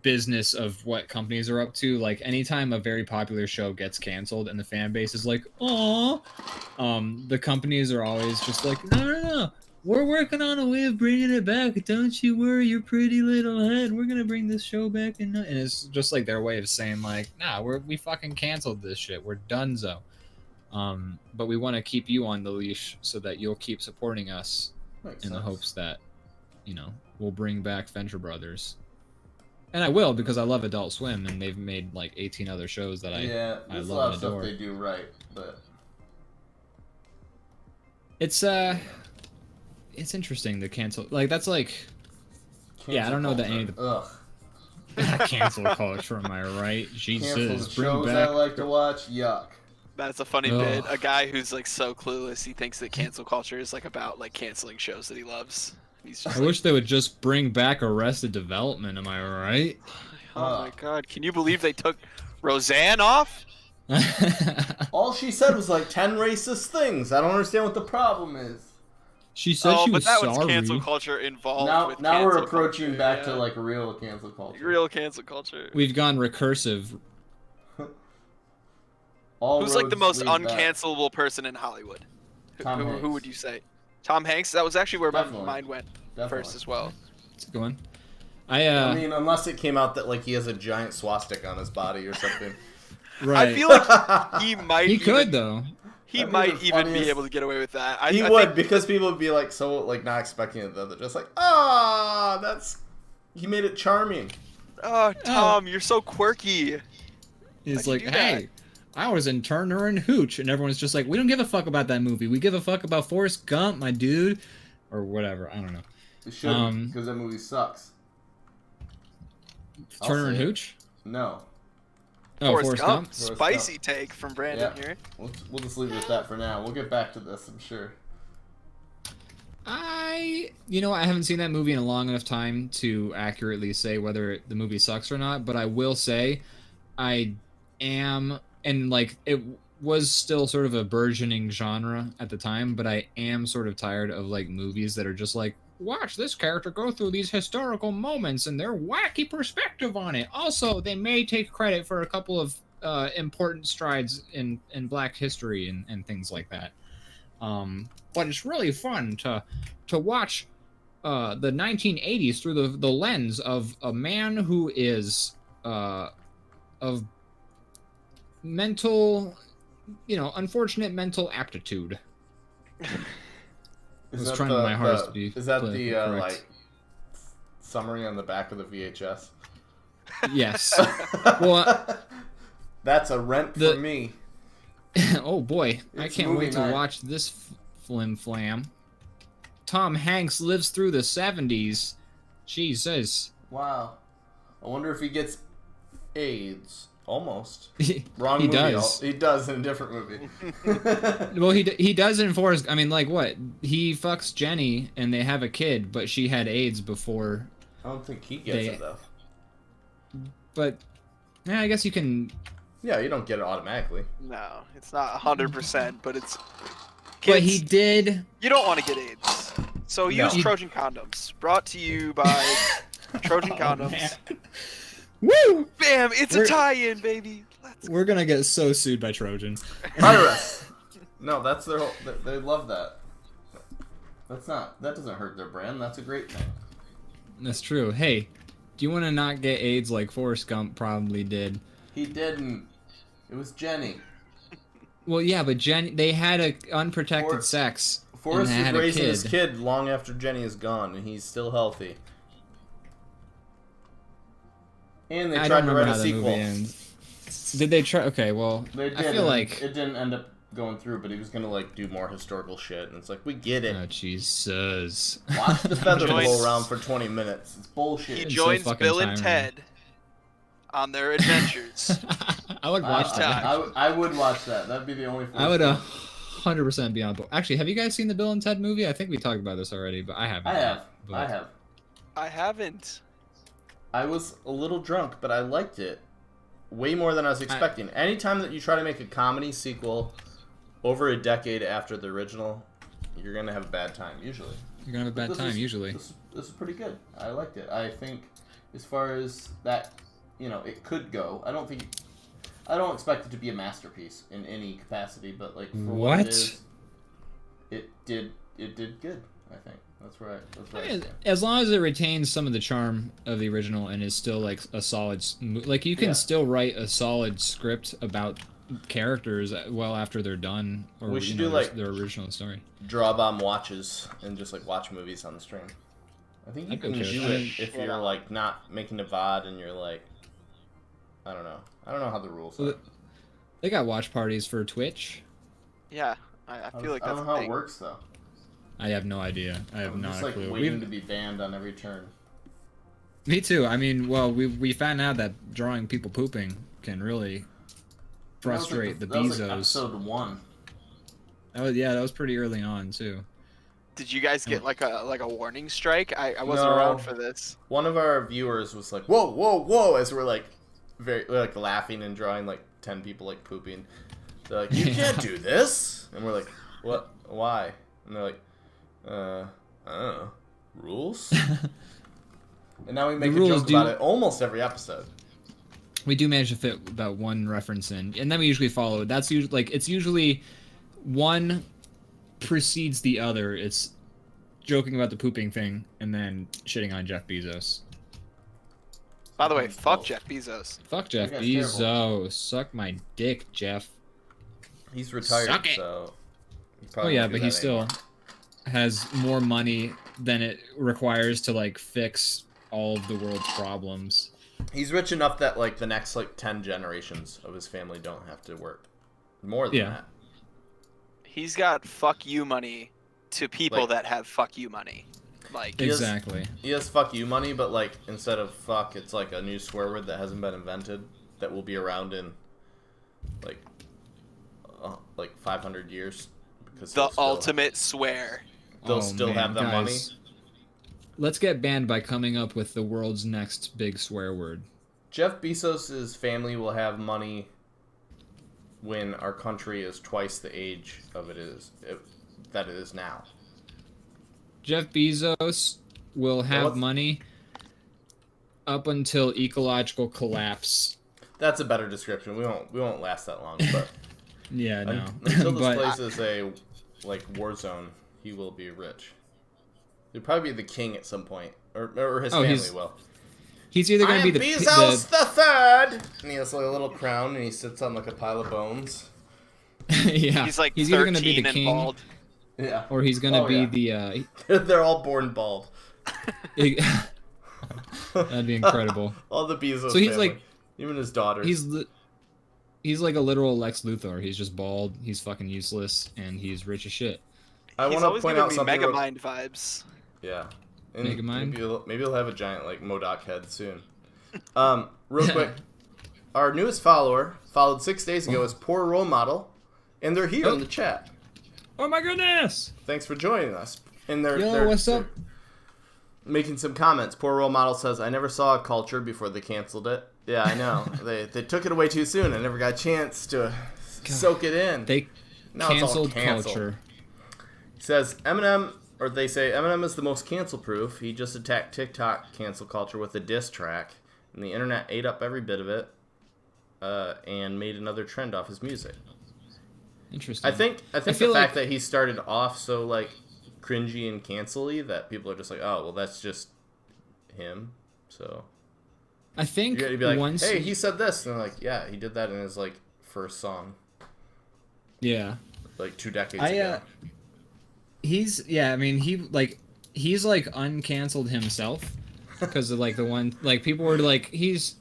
business of what companies are up to, like anytime a very popular show gets canceled and the fan base is like, "Oh," the companies are always just like, "No, we're working on a way of bringing it back. Don't you worry, your pretty little head. We're gonna bring this show back." And it's just like their way of saying like, "Nah, we fucking canceled this shit. We're donezo." But we want to keep you on the leash so that you'll keep supporting us in the hopes that, you know, we'll bring back Venture Brothers. And I will, because I love Adult Swim, and they've made like 18 other shows that I there's love a lot of and stuff adore. they do right, but It's interesting to cancel. Like that's like, yeah, I don't know that any of the cancel culture. Am I right? Jesus, canceled bring shows back. I like to watch. Yuck. That's a funny Ugh. bit. A guy who's like so clueless, he thinks that cancel culture is like about like canceling shows that he loves. He's just I wish they would just bring back Arrested Development. Am I right? oh my god, can you believe they took Roseanne off? All she said was like 10 racist things. I don't understand what the problem is. She said she but was that sorry. was cancel culture involved with Now we're cancel approaching culture, back yeah. to like real cancel culture. Real cancel culture. We've gone recursive. All Who's like the roads most lead back. uncancelable person in Hollywood? Tom Who Hanks. would you say? Tom Hanks? That was actually where Definitely. my mind went first as well. It's a good one. I mean, unless it came out that like he has a giant swastika on his body or something. right. I feel like he might. he even, could though. He That'd be might the even funniest- be able to get away with that. He I would, think, because people would be like so like not expecting it though. They're just like, ah, that's he made it charming. oh, Tom, you're so quirky. He's How'd like, you do that? hey, I was in Turner and Hooch, and everyone's just like, we don't give a fuck about that movie. We give a fuck about Forrest Gump, my dude, or whatever. I don't know. It shouldn't, because that movie sucks. I'll Turner and say it. Hooch. No, Oh, Forrest Gump. Forrest Gump. Spicy take from Brandon Yeah. here. we'll just leave it at that for now. We'll get back to this, I'm sure. You know, I haven't seen that movie in a long enough time to accurately say whether the movie sucks or not, but I will say I am, and like it was still sort of a burgeoning genre at the time, but I am sort of tired of like movies that are just like, watch this character go through these historical moments and their wacky perspective on it. Also, they may take credit for a couple of important strides in Black history and things like that. But it's really fun to watch the 1980s through the lens of a man who is of mental, unfortunate mental aptitude. I was trying my hardest to be. Is that the politically correct. like summary on the back of the VHS? Yes. Well, That's a rent for me. oh boy, I It's can't movie wait to night. watch this flim flam. Tom Hanks lives through the 70s. Jesus. Wow. I wonder if he gets AIDS. Almost. He Wrong movie. does. He does in a different movie. Well, he does in Forrest. I mean, like what? He fucks Jenny and they have a kid, but she had AIDS before. I don't think he gets it though. But yeah, I guess you can. Yeah, you don't get it automatically. No, it's not 100%, but it's. But he Kids, did. you don't want to get AIDS, so use No. Trojan condoms. Brought to you by Trojan condoms. Man. Woo! Bam! It's We're- a tie-in, baby. Let's We're gonna get so sued by Trojan. Hire us. No, that's their whole. They love that. That doesn't hurt their brand. That's a great thing. That's true. Hey, do you want to not get AIDS like Forrest Gump probably did? He didn't. It was Jenny. Well, yeah, but they had a unprotected sex. Forrest and is had a raising kid. his kid long after Jenny is gone, and he's still healthy. And they I tried don't to remember write how a the sequel. movie ends. Did they try? Okay, well, They did. I feel and like. it didn't end up going through, but he was gonna like do more historical shit, and it's like we get it. Oh, Jesus. Watch the feather Joins- roll around for 20 minutes. It's bullshit. He It's so joins fucking Bill and tiring. Ted on their adventures. I would watch that. I would watch that. That'd be the only. I would 100% be on board. Actually, have you guys seen the Bill and Ted movie? I think we talked about this already, but I haven't. I have. But I have. I haven't. I was a little drunk, but I liked it way more than I was expecting. Anytime that you try to make a comedy sequel over a decade after the original, you're gonna have a bad time usually. You're gonna have a bad time usually. This is pretty good. I liked it. I think as far as that, it could go. I don't expect it to be a masterpiece in any capacity, but like for what it is, it did good. I think that's right. I mean, as long as it retains some of the charm of the original and is still like a solid, like you can still write a solid script about characters well after they're done, or we should do like their original story. DrawBomb watches and just like watch movies on the stream. I think you can do it if you're like not making a VOD and you're like, I don't know how the rules are. They got watch parties for Twitch. Yeah, I feel like that's I don't know how it works though. I have no idea. I have not a clue. Waiting to be banned on every turn. Me too. I mean, well, we found out that drawing people pooping can really frustrate the Bezos. That was like episode 1. That was pretty early on too. Did you guys get like a warning strike? I wasn't around for this. One of our viewers was like, "Whoa, whoa, whoa!" As we're like, laughing and drawing like 10 people like pooping. They're like, "You can't do this," and we're like, "What? Why?" And they're like, I don't know, rules. And now we make a joke about it almost every episode. We do manage to fit about one reference in, and then we usually follow. That's usually like it's usually one precedes the other. It's joking about the pooping thing and then shitting on Jeff Bezos. By the way, fuck Jeff Bezos. Fuck Jeff Bezos. Terrible. Suck my dick, Jeff. He's retired, Suck it. so. But he still has more money than it requires to like fix all of the world's problems. He's rich enough that like the next like 10 generations of his family don't have to work. More than that. He's got fuck you money to people that have fuck you money. Like exactly. He has fuck you money, but like instead of fuck, it's like a new swear word that hasn't been invented that will be around in like 500 years. Because the ultimate swear. They'll still have the money. Let's get banned by coming up with the world's next big swear word. Jeff Bezos' family will have money when our country is twice the age of that it is now. Jeff Bezos will have money up until ecological collapse. That's a better description. We won't last that long, but yeah, no. Until this place is a war zone, he will be rich. He'll probably be the king at some point, or his family will. He's either going to be Bezos the Third, and he has like a little crown, and he sits on like a pile of bones. Yeah, he's like either going to be the and king, bald. Yeah, or he's going to be the. They're all born bald. That'd be incredible. All the Bezos. So he's family. like, even his daughters. He's like a literal Lex Luthor. He's just bald. He's fucking useless, and he's rich as shit. I want to point out something. Megamind vibes. Yeah. Megamind? Maybe he'll have a giant like MODOK head soon. Real quick, our newest follower followed 6 days ago as Poor Role Model, and they're here in the chat. Oh my goodness! Thanks for joining us. And what's up? Making some comments. Poor Role Model says, "I never saw a culture before they canceled it." Yeah, I know. they took it away too soon. I never got a chance to soak it in. They canceled culture. He says they say Eminem is the most cancel-proof. He just attacked TikTok cancel culture with a diss track, and the internet ate up every bit of it, and made another trend off his music. Interesting. I think the fact that he started off so like cringy and cancel-y that people are just like, oh well, that's just him. So I think you're gonna be like, hey, he said this, and they're like, yeah, he did that in his like first song. Yeah. Like 2 decades ago. He's uncanceled himself because of like the one like people were like he's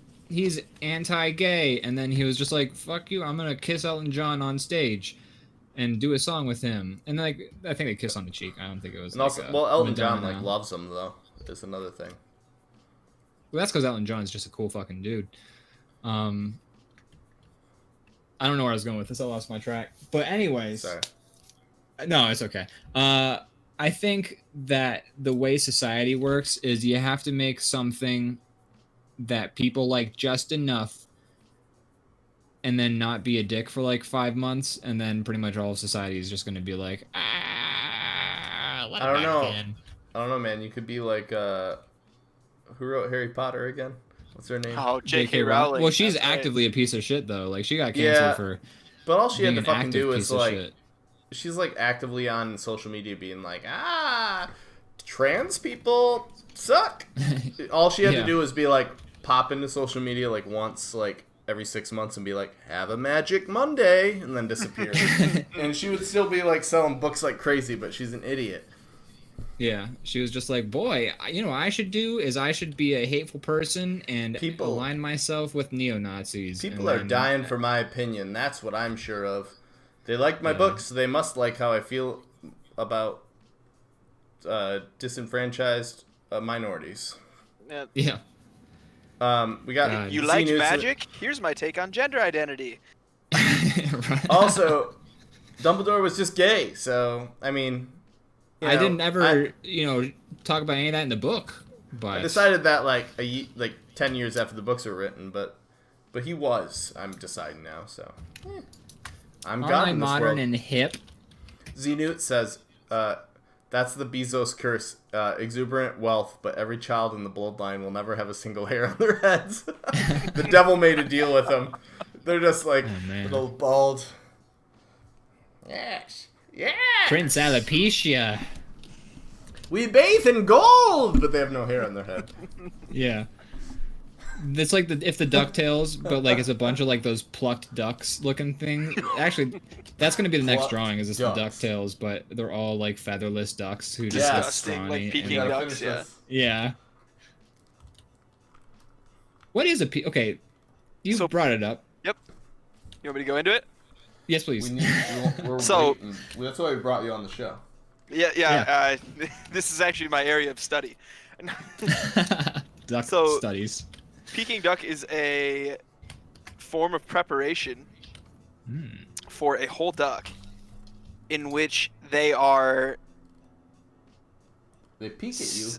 anti-gay, and then he was just like, fuck you, I'm gonna kiss Elton John on stage and do a song with him, and like I think they kissed on the cheek. I don't think it was. And also, Elton John like loves him though. Is another thing. Well, that's because Elton John's just a cool fucking dude. I don't know where I was going with this. I lost my track. But anyways. Sorry. No, it's okay. I think that the way society works is you have to make something that people like just enough and then not be a dick for like 5 months, and then pretty much all of society is just going to be like, what I don't about know. again? I don't know, man. You could be like, who wrote Harry Potter again? What's her name? Oh, J.K. Rowling. Well, she's that's right. actively a piece of shit though. Like she got canceled Yeah, for but all she had being to an fucking active do piece is of like, shit. she's like actively on social media being like, trans people suck. All she had Yeah. to do was be like, pop into social media like once, like every 6 months and be like, have a magic Monday, and then disappear. And she would still be like selling books like crazy, but she's an idiot. Yeah, she was just like, boy, you know what I should do is I should be a hateful person and align myself with neo-Nazis. People are dying for my opinion. That's what I'm sure of. They like my books. They must like how I feel about disenfranchised minorities. Yeah. We got You like magic? Here's my take on gender identity. Right. Also, Dumbledore was just gay, so I mean, I didn't ever, talk about any of that in the book. But I decided that like 10 years after the books were written, but he was. I'm deciding now, so I'm God in this modern world. and hip? Znewt says, that's the Bezos curse. Exuberant wealth, but every child in the bloodline will never have a single hair on their heads. The devil made a deal with them. They're just like little bald. Yes. Yeah. Prince Alopecia. We bathe in gold, but they have no hair on their head. Yeah. It's like if the DuckTales, but like it's a bunch of like those plucked ducks looking things. Actually, that's gonna be the next drawing. Is just the DuckTales, but they're all like featherless ducks who just look scrawny. Like Peking ducks, yeah. Yeah. What is a Okay, you brought it up. Yep. You want me to go into it? Yes, please. We're So waiting. That's why we brought you on the show. Yeah. This is actually my area of study. Duck studies. Peking duck is a form of preparation for a whole duck, in which they peek at you.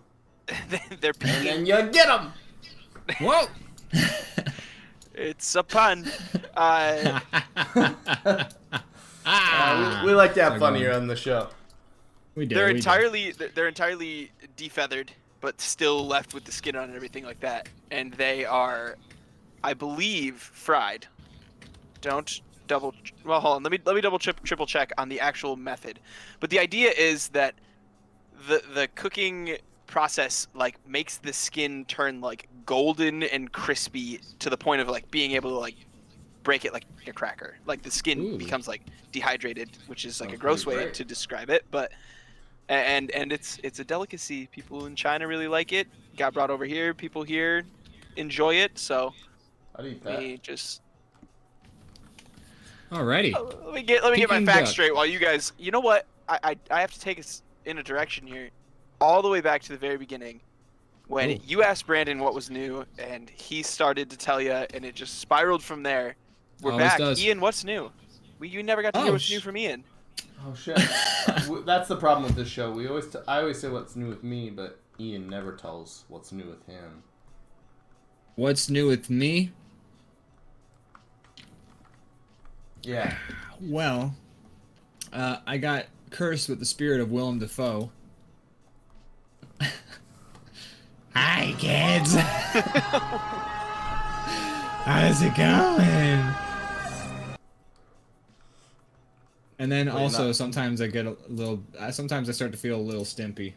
They're peeking. And then you get them. Whoa! It's a pun. We like to have fun here on the show. We do. They're entirely defeathered, but still left with the skin on and everything like that. And they are, I believe, fried. Don't double. Well, hold on. Let me double triple check on the actual method. But the idea is that the cooking process like makes the skin turn like golden and crispy to the point of like being able to like break it like a cracker. Like the skin becomes like dehydrated, which is like a gross way to describe it, but and it's a delicacy. People in China really like it. Got brought over here. People here enjoy it. So I'd eat that. me just. Alrighty. Let me get my facts straight while you guys. You know what? I have to take us in a direction here, all the way back to the very beginning, when you asked Brandon what was new, and he started to tell you, and it just spiraled from there. We're Always back. does. Ian, what's new? You never got to hear what's new from Ian. Oh shit! That's the problem with this show. I always say what's new with me, but Ian never tells what's new with him. What's new with me? Yeah. Well, I got cursed with the spirit of Willem Dafoe. Hi, kids. How's it going? And then also sometimes I get a little. Sometimes I start to feel a little stimpy.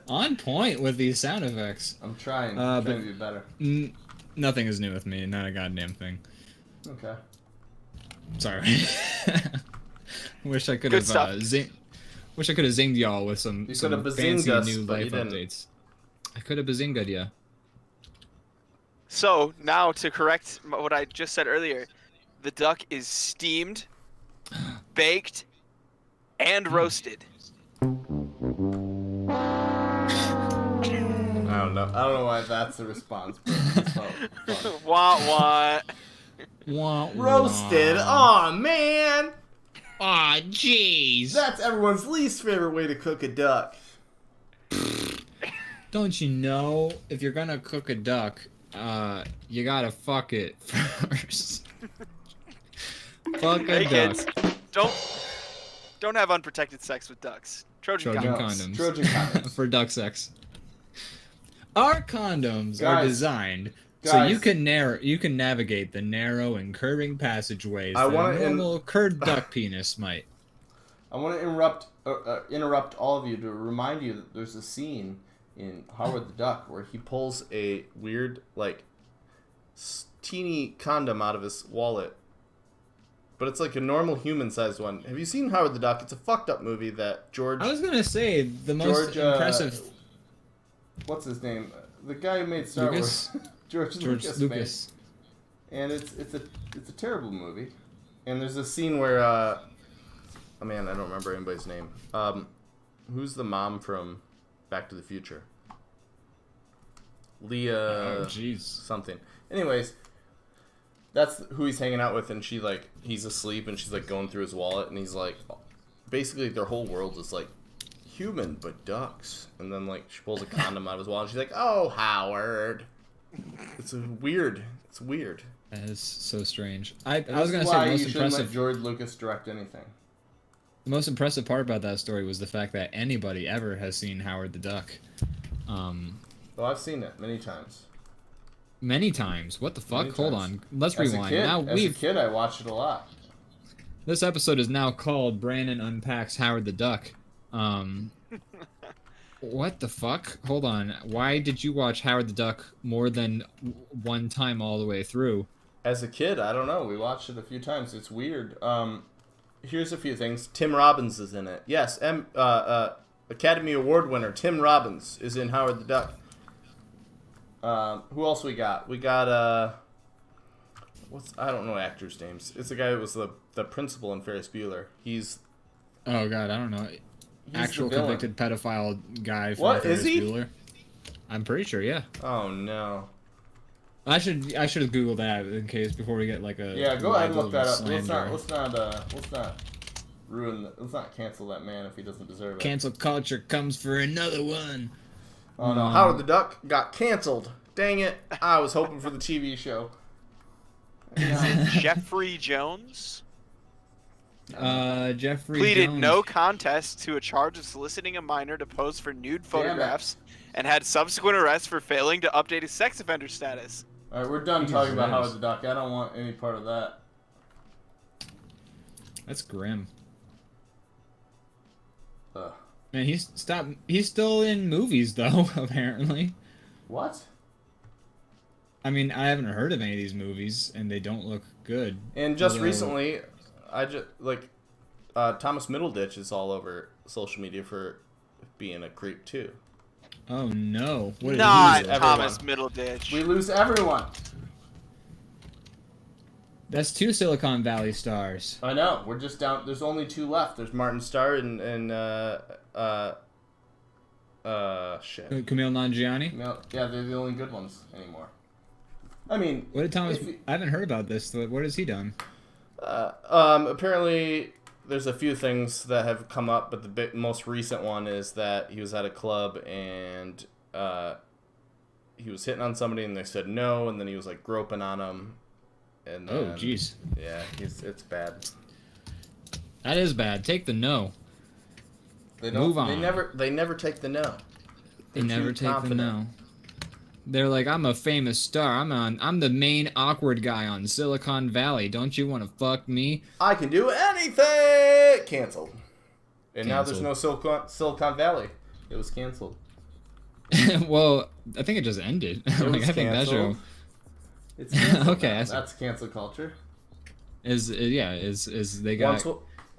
On point with these sound effects. I'm trying to be better. Nothing is new with me. Not a goddamn thing. Okay. Sorry. Wish I could have wish I could have zinged y'all with some fancy new life updates. I could have bazinged ya. So now to correct what I just said earlier, the duck is steamed, baked, and roasted. I don't know why that's the response. But it felt Wah wah. Roasted. Aw, man. Aw, jeez. That's everyone's least favorite way to cook a duck. Don't you know, if you're gonna cook a duck, you gotta fuck it first. Fuck a Hey duck. kids, don't have unprotected sex with ducks. Trojan Trojan condoms. condoms. Trojan condoms. For duck sex. Our condoms are Guys. designed so you Guys. can navigate the narrow and curving passageways I that a wanna normal curved duck penis might. I want to interrupt all of you to remind you that there's a scene in Howard the Duck where he pulls a weird, like, teeny condom out of his wallet. But it's like a normal human-sized one. Have you seen Howard the Duck? It's a fucked up movie that George... I was gonna say the most impressive. What's his name? The guy who made Star Lucas? Wars. George Lucas. And it's a terrible movie. And there's a scene where oh man, I don't remember anybody's name. Who's the mom from Back to the Future? Leah. Oh jeez. Something. Anyways, that's who he's hanging out with, and he's asleep, and she's like going through his wallet, and he's like, basically their whole world is like human but ducks, and then like she pulls a condom out of his wallet, and she's like, "Oh, Howard." It's weird. It's weird. That is so strange. I And was this gonna is say why the you most shouldn't let impressive. George Lucas direct anything. The most impressive part about that story was the fact that anybody ever has seen Howard the Duck. Oh, I've seen it many times. Many times. What the fuck? Many Hold times. on. Let's As rewind. a kid, Now as a kid, I watched it a lot. This episode is now called Brandon Unpacks Howard the Duck. What the fuck? Hold on. Why did you watch Howard the Duck more than one time all the way through? As a kid, I don't know. We watched it a few times. It's weird. Here's a few things. Tim Robbins is in it. Yes, Academy Award winner Tim Robbins is in Howard the Duck. Who else we got? We got I don't know actors' names. It's the guy who was the principal in Ferris Bueller. He's Oh god, I don't know. Actual the villain. convicted pedophile guy from What, Ferris is he? Bueller. I'm pretty sure, yeah. Oh no. I should have Googled that in case before we get like a Yeah, go ahead and look that up. slander. Let's not let's not cancel that man if he doesn't deserve it. Cancel culture comes for another one. Oh no, Howard the Duck got canceled. Dang it! I was hoping for the TV show. Is it Jeffrey Jones? Jeffrey Pleaded Jones. no contest to a charge of soliciting a minor to pose for nude photographs and had subsequent arrest for failing to update his sex offender status. All right, we're done Jesus talking about Christ. Howard the Duck. I don't want any part of that. That's grim. Ugh. Man, he's still in movies though, apparently. What? I mean, I haven't heard of any of these movies, and they don't look good. And just Although- recently, Thomas Middleditch is all over social media for being a creep too. Oh no! What did Not he do? everyone. Thomas Middleditch. We lose everyone. That's 2 Silicon Valley stars. I know. We're just down. There's only 2 left. There's Martin Starr and shit. Kumail Nanjiani. No, yeah, they're the only good ones anymore. I mean, What did Thomas? if you- I haven't heard about this. What has he done? apparently there's a few things that have come up, but the most recent one is that he was at a club and he was hitting on somebody and they said no, and then he was like groping on them. And Oh, then, jeez. yeah, it's bad. That is bad. Take the no. They don't. Move on. They never take the no. They They're never too take confident. the no. They're like, I'm a famous star. I'm the main awkward guy on Silicon Valley. Don't you want to fuck me? I can do anything. Canceled. And now there's no Canceled. Silicon Valley. It was canceled. Well, I think it just ended. It Like, was I think that show canceled. It's canceled Okay, now. I see. That's cancel culture. is they got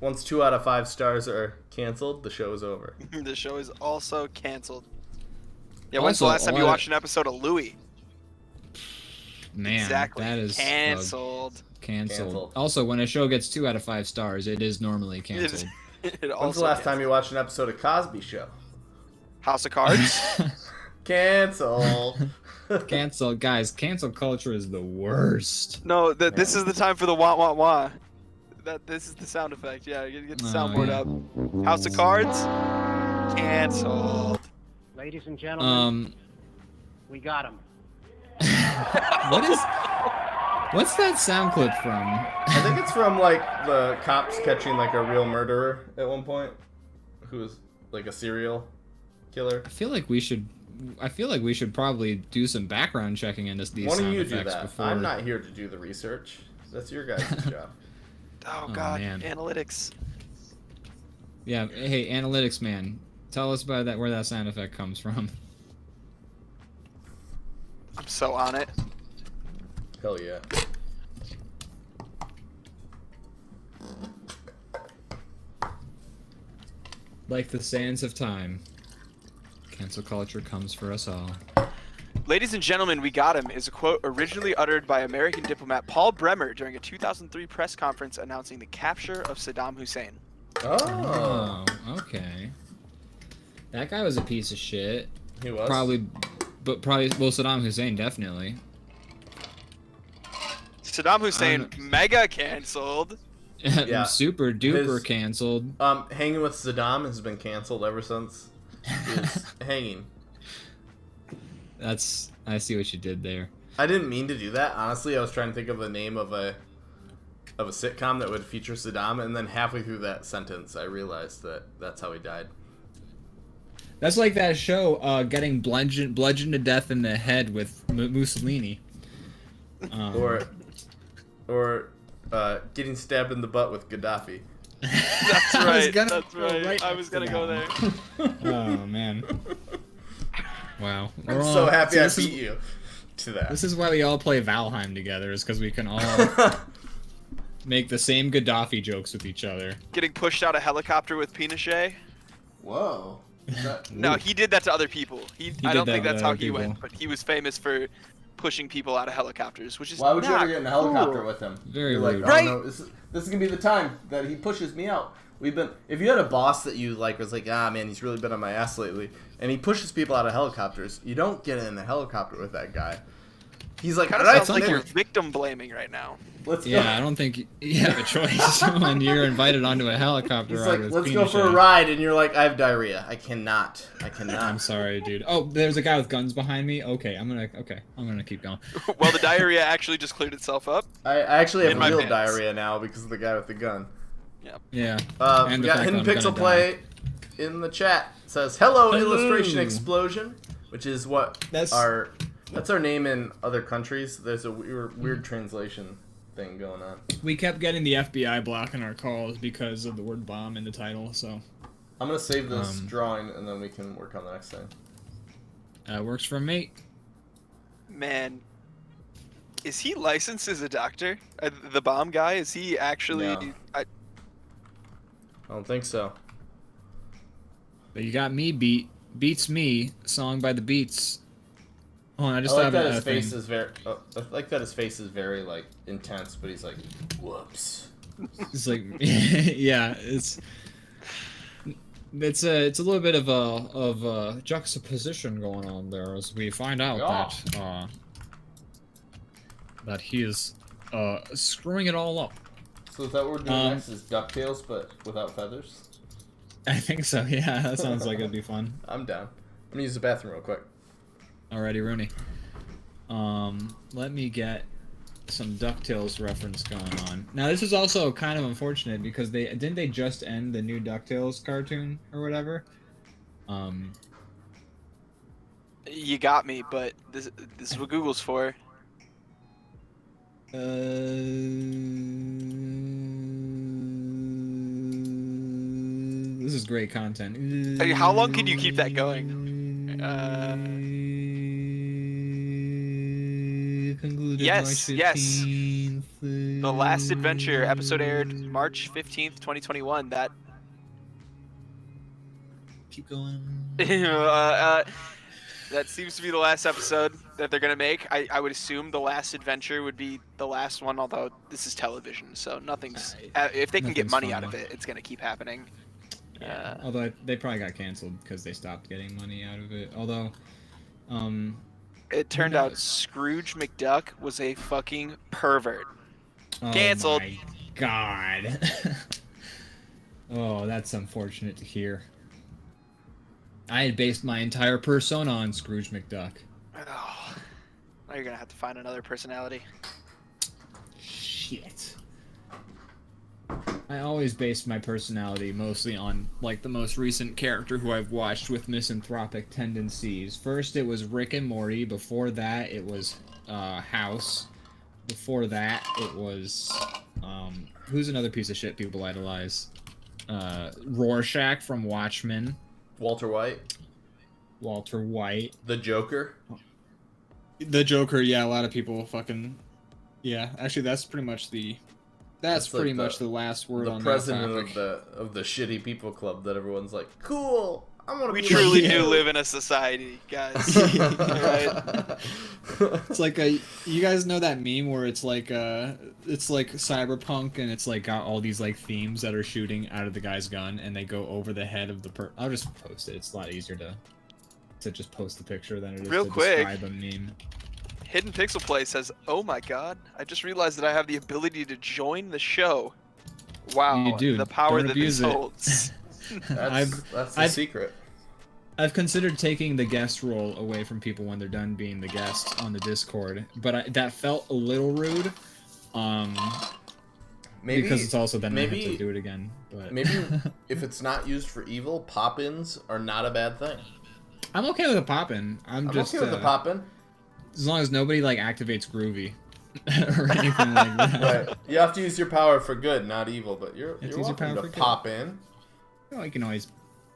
Once 2 out of 5 stars are canceled, the show is over. The show is also canceled. Yeah, when's the Also, last time a you lot of- watched an episode of Louie? man. Exactly. That is Canceled. canceled. Canceled. Also, when a show gets 2 out of 5 stars, it is normally canceled. It When's also the last time canceled. you watched an episode of Cosby Show? House of Cards? Canceled. Cancel, guys. Cancel culture is the worst. No, this is the time for the wah wah wah. This is the sound effect. Yeah, get the Oh, soundboard yeah. up. House of Cards? Canceled. Ladies and gentlemen, Um, we got him. what is? What's that sound clip from? I think it's from like the cops catching like a real murderer at one point, who was like a serial killer. I feel like we should probably do some background checking into these Why don't sound you do effects that? before. I'm not here to do the research. That's your guys' job. Oh Oh, God, man. analytics. Yeah, hey, analytics man, tell us about that, where that sound effect comes from. I'm so on it. Hell yeah. Like the sands of time, cancel culture comes for us all. Ladies and gentlemen, we got him is a quote originally uttered by American diplomat Paul Bremer during a 2003 press conference announcing the capture of Saddam Hussein. Oh. Okay. That guy was a piece of shit. He was? Probably, well, Saddam Hussein, definitely. Saddam Hussein mega canceled. Yeah. Super duper canceled. Hanging with Saddam has been canceled ever since he was hanging. I see what you did there. I didn't mean to do that. Honestly, I was trying to think of the name of a sitcom that would feature Saddam, and then halfway through that sentence, I realized that that's how he died. That's like that show, getting bludgeoned to death in the head with Mussolini. Or getting stabbed in the butt with Gaddafi. That's right. That's go right. right I was next to gonna go there. Oh man. Wow. I'm so happy I beat you to that. This is why we all play Valheim together, is because we can all make the same Gaddafi jokes with each other. Getting pushed out a helicopter with Pinochet. Whoa. No, he did that to other people. I did don't that think to that's how other he people. went, but he was famous for pushing people out of helicopters, which is Why would you not ever get in a helicopter cool. with him? Very You're like, rude. oh, Right? no, this is gonna be the time that he pushes me out. If you had a boss that you like was like, ah man, he's really been on my ass lately, and he pushes people out of helicopters, you don't get in a helicopter with that guy. He's like, Kind all of right, sounds like you're let's victim blaming right now. go. Yeah, I don't think you have a choice when you're invited onto a helicopter He's ride like, with let's go for a Pinochet. ride, and you're like, I have diarrhea. I cannot. I'm sorry, dude. Oh, there's a guy with guns behind me. Okay, I'm gonna keep going. Well, the diarrhea actually just cleared itself up. I actually have In my real pants. diarrhea now because of the guy with the gun. Yeah. We got Hidden Pixel Play in the chat. It says, hello, Illustration Explosion, which is what that's our name in other countries. There's a weird translation thing going on. We kept getting the FBI blocking our calls because of the word bomb in the title, so. I'm going to save this drawing, and then we can work on the next thing. Works for me. Man, is he licensed as a doctor? The bomb guy? Is he actually? No. I don't think so. But you got me beat. Beats me. Song by the Beats. Hold on, I just I like thought that of his a thing. face is very. I like that his face is very like intense, but he's like, whoops. It's like, yeah, it's a little bit of a juxtaposition going on there as we find out that he is screwing it all up. So is that what we're doing next? Is DuckTales, but without feathers? I think so. Yeah, that sounds like it'd be fun. I'm down. I'm gonna use the bathroom real quick. Alrighty, Rooney. Let me get some DuckTales reference going on. Now this is also kind of unfortunate because didn't they just end the new DuckTales cartoon or whatever? You got me, but this is what Google's for. This is great content. Hey, how long can you keep that going? Concluded Yes, March yes. 15th. The Last Adventure episode aired March 15th, 2021. That Keep going. that seems to be the last episode that they're gonna make. I would assume the Last Adventure would be the last one, although this is television, so nothing's. If they can get Nothing's money fun. out of it, it's gonna keep happening. Although they probably got canceled because they stopped getting money out of it. Although, It turned out Scrooge McDuck was a fucking pervert. Canceled. Oh my god. Oh, that's unfortunate to hear. I had based my entire persona on Scrooge McDuck. Oh, now you're gonna have to find another personality. shit. I always base my personality mostly on, like, the most recent character who I've watched with misanthropic tendencies. First, it was Rick and Morty. Before that, it was House. Before that, it was who's another piece of shit people idolize? Rorschach from Watchmen. Walter White. Walter White. The Joker. The Joker, yeah, a lot of people fucking... Yeah, actually, that's pretty much the... That's pretty much the last word on that topic. The president of the shitty people club that everyone's like, cool, I want to be... We truly do live in a society, guys. Right? It's like you guys know that meme where it's like cyberpunk and it's like got all these like themes that are shooting out of the guy's gun and they go over the head of the I'll just post it. It's a lot easier to just post the picture than it is to describe a meme. Hidden Pixel Play says, "Oh my God! I just realized that I have the ability to join the show. Wow, you do. The power Don't that this holds." That's the secret. I've considered taking the guest role away from people when they're done being the guest on the Discord, but that felt a little rude. Maybe because it's also then I have to do it again. But maybe if it's not used for evil, pop-ins are not a bad thing. I'm okay with a pop-in. I'm just okay with the pop-in. As long as nobody like activates Groovy or anything like that. Right. You have to use your power for good, not evil. But you're welcome to pop in. Oh, you can always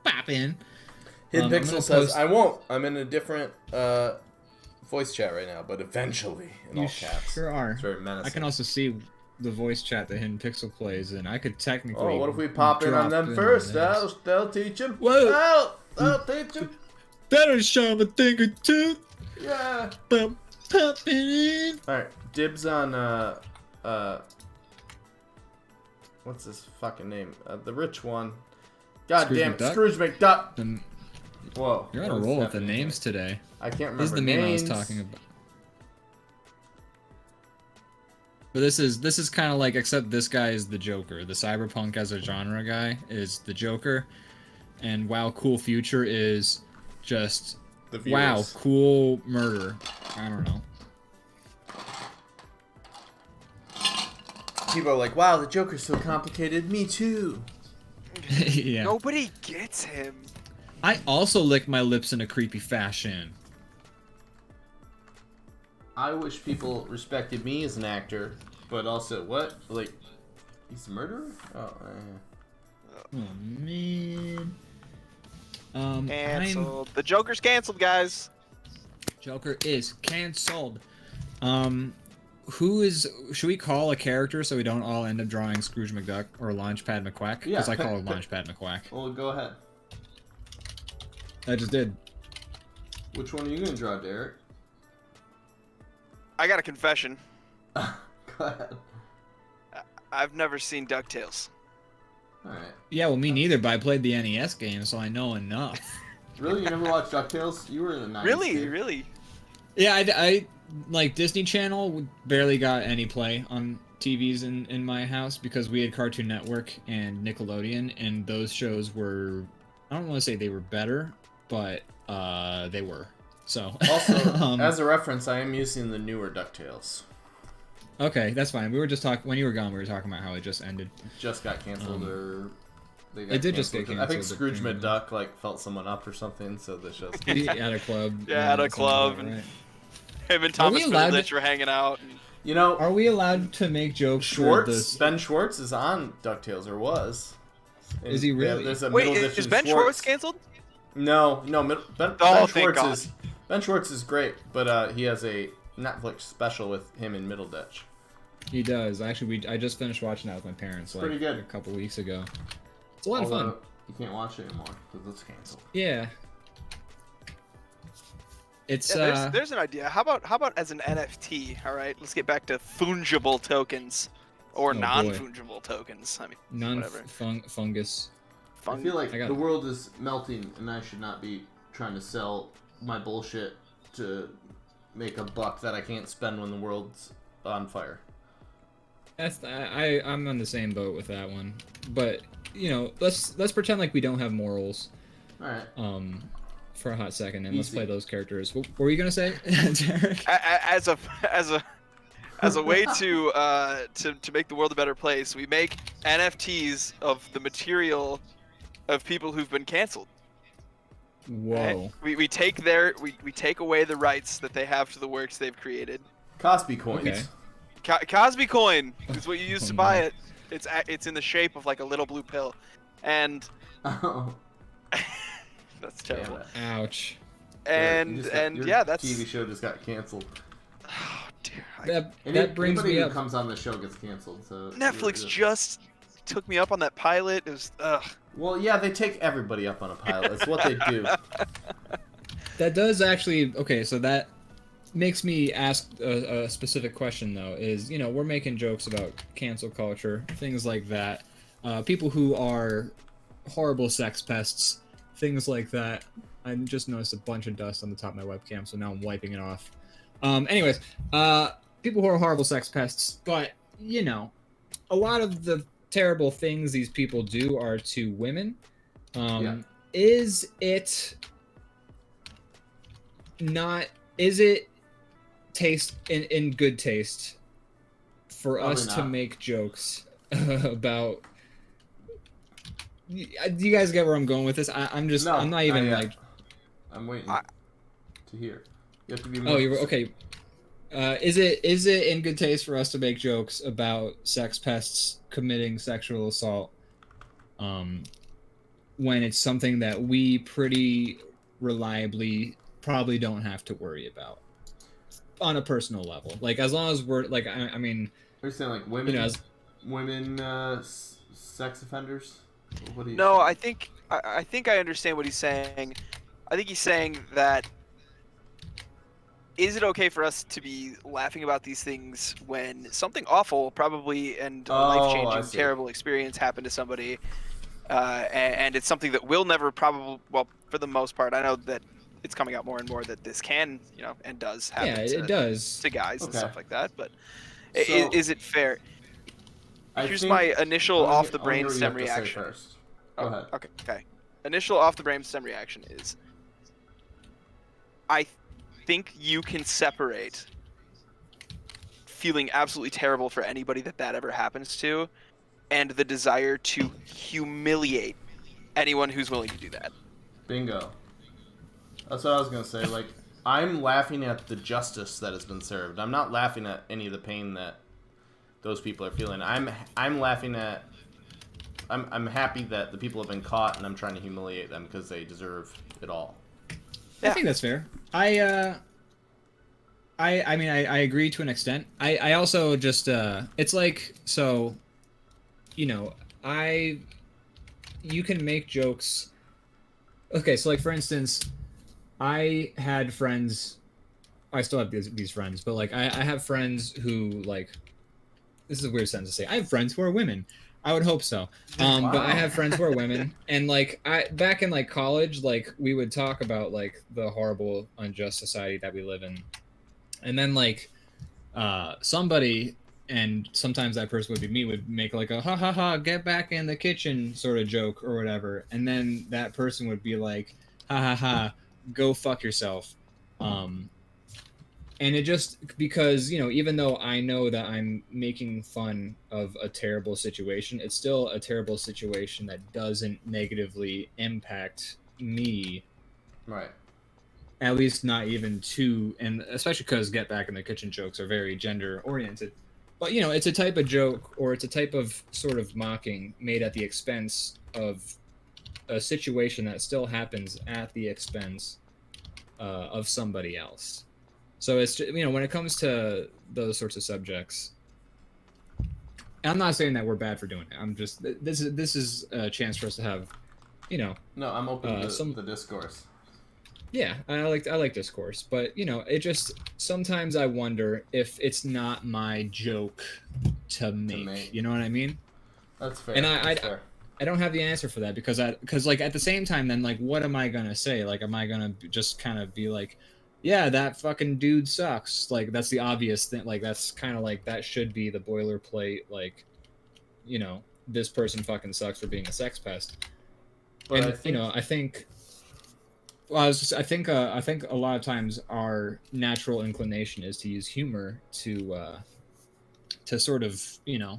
pop in. Hidden Pixel says, "I won't. I'm in a different voice chat right now, but eventually." In all caps. Sure are. It's very menacing. I can also see the voice chat that Hidden Pixel plays, and I could technically. Oh, what if we pop in on them first? That'll teach him. Whoa! That'll teach him. That'll show him a thing or two. Yeah. Popping in. All right, dibs on what's his fucking name? The rich one. God damn, Scrooge McDuck. Whoa. You're on a roll with the names today. I can't remember. This is the name I was talking about. But this is kind of like, except this guy is the Joker. The cyberpunk as a genre guy is the Joker, and Wow Cool Future is just wow cool murder. I don't know. People are like, wow, the Joker's so complicated. Me too. Yeah. Nobody gets him. I also lick my lips in a creepy fashion. I wish people respected me as an actor, but also, what? Like, he's a murderer? Oh, man. Cancelled. The Joker's canceled, guys. Joker is canceled. Should we call a character so we don't all end up drawing Scrooge McDuck or Launchpad McQuack? Because I call it Launchpad McQuack. Well, go ahead. I just did. Which one are you gonna draw, Derek? I got a confession. Go ahead. I've never seen DuckTales. Alright. Yeah, well, me neither, but I played the NES game, so I know enough. Really? You never watched DuckTales? You were in the 90s. Really? Yeah, I like Disney Channel barely got any play on TVs in my house because we had Cartoon Network and Nickelodeon, and those shows were, I don't want to say they were better, but they were. So also, as a reference, I am using the newer DuckTales. Okay, that's fine. We were just talking when you were gone. We were talking about how it just ended. Just got canceled, or they got it did just get canceled. I think Scrooge McDuck like felt someone up or something, so the show's at a club. Yeah, at a club. Like right. Him and Thomas Middleditch were hanging out. And... You know, are we allowed to make jokes? Ben Schwartz is on DuckTales, or was? And, is he really? Yeah, there's a Wait, is Ben Schwartz canceled? No. Ben Schwartz is great, but he has a Netflix special with him in Middleditch. He does. Actually, I just finished watching that with my parents pretty good. A couple weeks ago. It's a lot of fun. You can't watch it anymore because it's canceled. Yeah. It's there's an idea. How about as an NFT? All right, let's get back to fungible tokens or non-fungible tokens. I mean, fungus. I feel like the world is melting, and I should not be trying to sell my bullshit to make a buck that I can't spend when the world's on fire. I'm on the same boat with that one, but you know, let's pretend like we don't have morals. All right. For a hot second, and let's play those characters. What were you gonna say, Derek? As as a way to make the world a better place, we make NFTs of the material of people who've been canceled. Whoa. Right? We take we take away the rights that they have to the works they've created. Cosby coins. Okay. Cosby coin is what you use to Oh, buy no. it. It's in the shape of like a little blue pill, and Oh, that's terrible. damn it. Ouch. Your Yeah, that's TV show just got canceled. oh, dear. That brings Anybody me who up. comes on the show gets canceled. So Netflix just took me up on that pilot. It was Well, yeah, they take everybody up on a pilot. That's what they do. That does actually. Okay, so that makes me ask a specific question though. Is we're making jokes about cancel culture, things like that. People who are horrible sex pests, things like that. I just noticed a bunch of dust on the top of my webcam, so now I'm wiping it off. Anyways, people who are horrible sex pests, but a lot of the terrible things these people do are to women. Is it not? Is it taste in good taste for Probably us to not. make jokes about? Do you guys get where I'm going with this? I'm not even yet. like. I'm waiting to hear. You have to be Oh, more you're okay. Is it in good taste for us to make jokes about sex pests committing sexual assault, when it's something that we pretty reliably probably don't have to worry about on a personal level? Like as long as we're like, I mean, Are you saying like women, as sex offenders? What do you? no. I think I understand what he's saying. I think he's saying that. Is it okay for us to be laughing about these things when something awful, probably, and a life-changing, terrible experience happened to somebody, and it's something that we'll never probably, well, for the most part, I know that it's coming out more and more that this can, and does happen it does to guys and stuff like that, but So, is it fair? Here's my initial off-the-brainstem reaction. First. Go ahead. Okay. Initial off-the-brainstem reaction is, I think you can separate feeling absolutely terrible for anybody that ever happens to and the desire to humiliate anyone who's willing to do that. Bingo. That's what I was gonna say. Like, I'm laughing at the justice that has been served. I'm not laughing at any of the pain that those people are feeling. I'm laughing at. I'm happy that the people have been caught, and I'm trying to humiliate them because they deserve it all. I think that's fair. I mean, I agree to an extent. I also just, it's like, so, you can make jokes. Okay, so like, for instance, I had friends, I still have these friends, but like, I have friends who, like, this is a weird sentence to say. I have friends who are women. I would hope so. Wow. But I have friends who are women, and like back in like college, like we would talk about like the horrible, unjust society that we live in, and then like somebody, and sometimes that person would be me, would make like a ha ha ha, get back in the kitchen sort of joke or whatever, and then that person would be like ha ha ha, go fuck yourself. And it just, because, even though I know that I'm making fun of a terrible situation, it's still a terrible situation that doesn't negatively impact me. Right. At least not even too, and especially because get back in the kitchen jokes are very gender oriented. But, it's a type of joke, or it's a type of sort of mocking made at the expense of a situation that still happens at the expense of somebody else. So it's, when it comes to those sorts of subjects, and I'm not saying that we're bad for doing it. I'm just, this is a chance for us to have, No, I'm open to some the discourse. Yeah, I like discourse, but it just, sometimes I wonder if it's not my joke to make. You know what I mean? That's fair. And That's fair. I don't have the answer for that because like at the same time, then like, what am I gonna say? Like, am I gonna just kind of be like, yeah, that fucking dude sucks. Like, that's the obvious thing. Like, that's kind of like, that should be the boilerplate. Like, this person fucking sucks for being a sex pest. But And I think I think a lot of times our natural inclination is to use humor to to sort of, you know,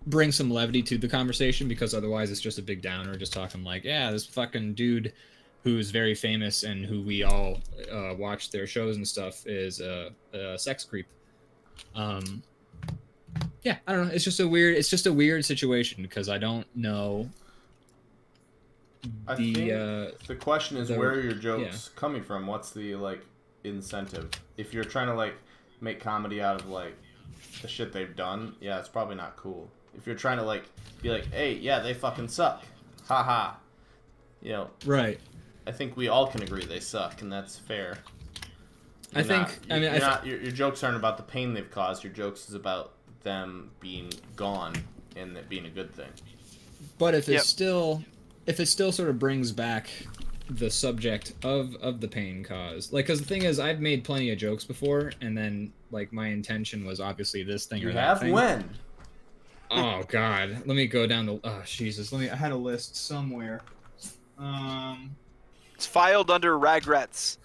bring some levity to the conversation, because otherwise it's just a big downer, just talking like, yeah, this fucking dude who's very famous and who we all watch their shows and stuff is a sex creep. Yeah, I don't know. It's just a weird situation, because I don't know. I think the question is, where are your jokes coming from? What's the like incentive? If you're trying to like make comedy out of like the shit they've done, yeah, it's probably not cool. If you're trying to like be like, hey, yeah, they fucking suck, haha, you know, right? I think we all can agree they suck, and that's fair. Your jokes aren't about the pain they've caused. Your jokes is about them being gone and it being a good thing. But if it's still sort of brings back the subject of the pain caused, like, because the thing is, I've made plenty of jokes before, and then like my intention was obviously this thing or that thing. You have when? Oh God, let me go down the. Oh Jesus, I had a list somewhere. It's filed under Ragrets.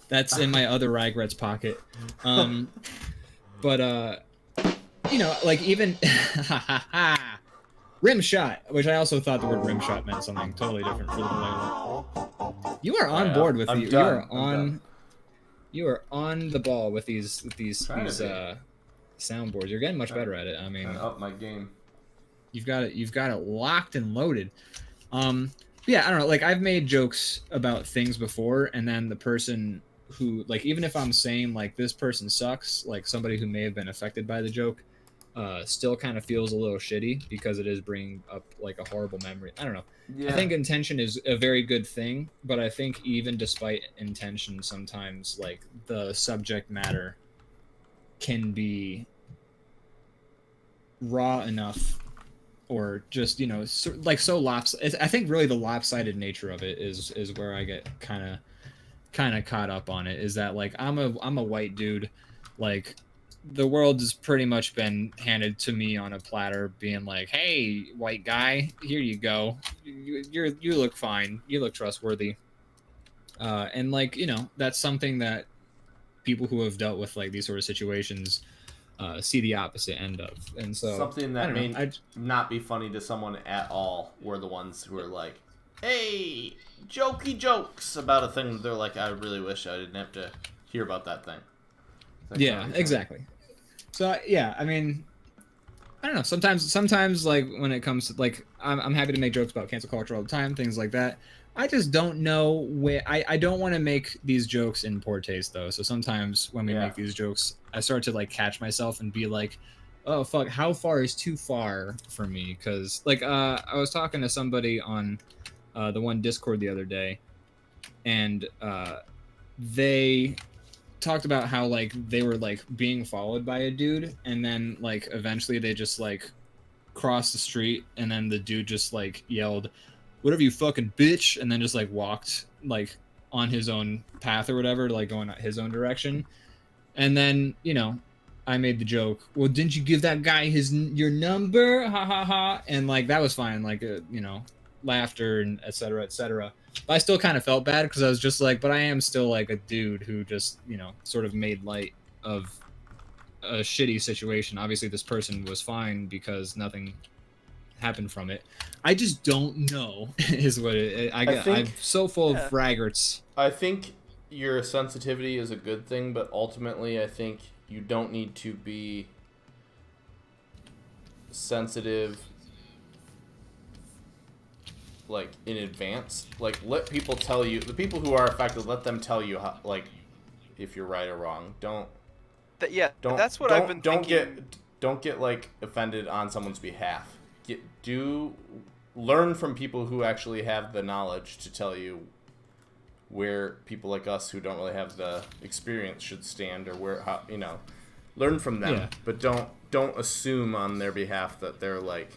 That's in my other Ragrets pocket. But you know, like even rim shot, which I also thought the word rim shot meant something totally different for the player. You are on board with you. You are on the ball with these soundboards. You're getting much better at it. I mean, up my game. You've got it locked and loaded. Yeah, I don't know. Like, I've made jokes about things before, and then the person who, like, even if I'm saying like this person sucks, like somebody who may have been affected by the joke, still kind of feels a little shitty because it is bringing up like a horrible memory. I don't know. Yeah. I think intention is a very good thing, but I think even despite intention, sometimes like the subject matter can be raw enough, or just, you know, so lopsided. I think really the lopsided nature of it is where I get kind of caught up on it. Is that like I'm a white dude, like the world has pretty much been handed to me on a platter, being like, hey, white guy, here you go, you look fine, you look trustworthy, and like, you know, that's something that people who have dealt with like these sort of situations see the opposite end of. And so something that may not be funny to someone at all were the ones who are like, hey, jokey jokes about a thing. They're like, I really wish I didn't have to hear about that thing. Like, yeah, exactly. So yeah, I mean, I don't know. Sometimes like when it comes to like, I'm happy to make jokes about cancel culture all the time, things like that. I just don't know where I don't want to make these jokes in poor taste though. So sometimes when we make these jokes, I start to like catch myself and be like, oh fuck, how far is too far for me? Because like I was talking to somebody on the one Discord the other day, and they talked about how like they were like being followed by a dude, and then like eventually they just like crossed the street, and then the dude just like yelled, whatever you fucking bitch, and then just like walked like on his own path or whatever, like going his own direction. And then, you know, I made the joke, well, didn't you give that guy your number, ha ha ha, and like that was fine, like you know, laughter and etc etc. But I still kind of felt bad because I was just like, but I am still like a dude who just, you know, sort of made light of a shitty situation. Obviously this person was fine because nothing happened from it. I just don't know is what I'm so full of fraggarts. I think your sensitivity is a good thing, but ultimately I think you don't need to be sensitive like in advance. Like, let people tell you, the people who are affected, let them tell you how, like, if you're right or wrong. That's what I've been thinking. Don't get like offended on someone's behalf. Learn from people who actually have the knowledge to tell you where people like us who don't really have the experience should stand, or how, you know, learn from them, but don't assume on their behalf that they're like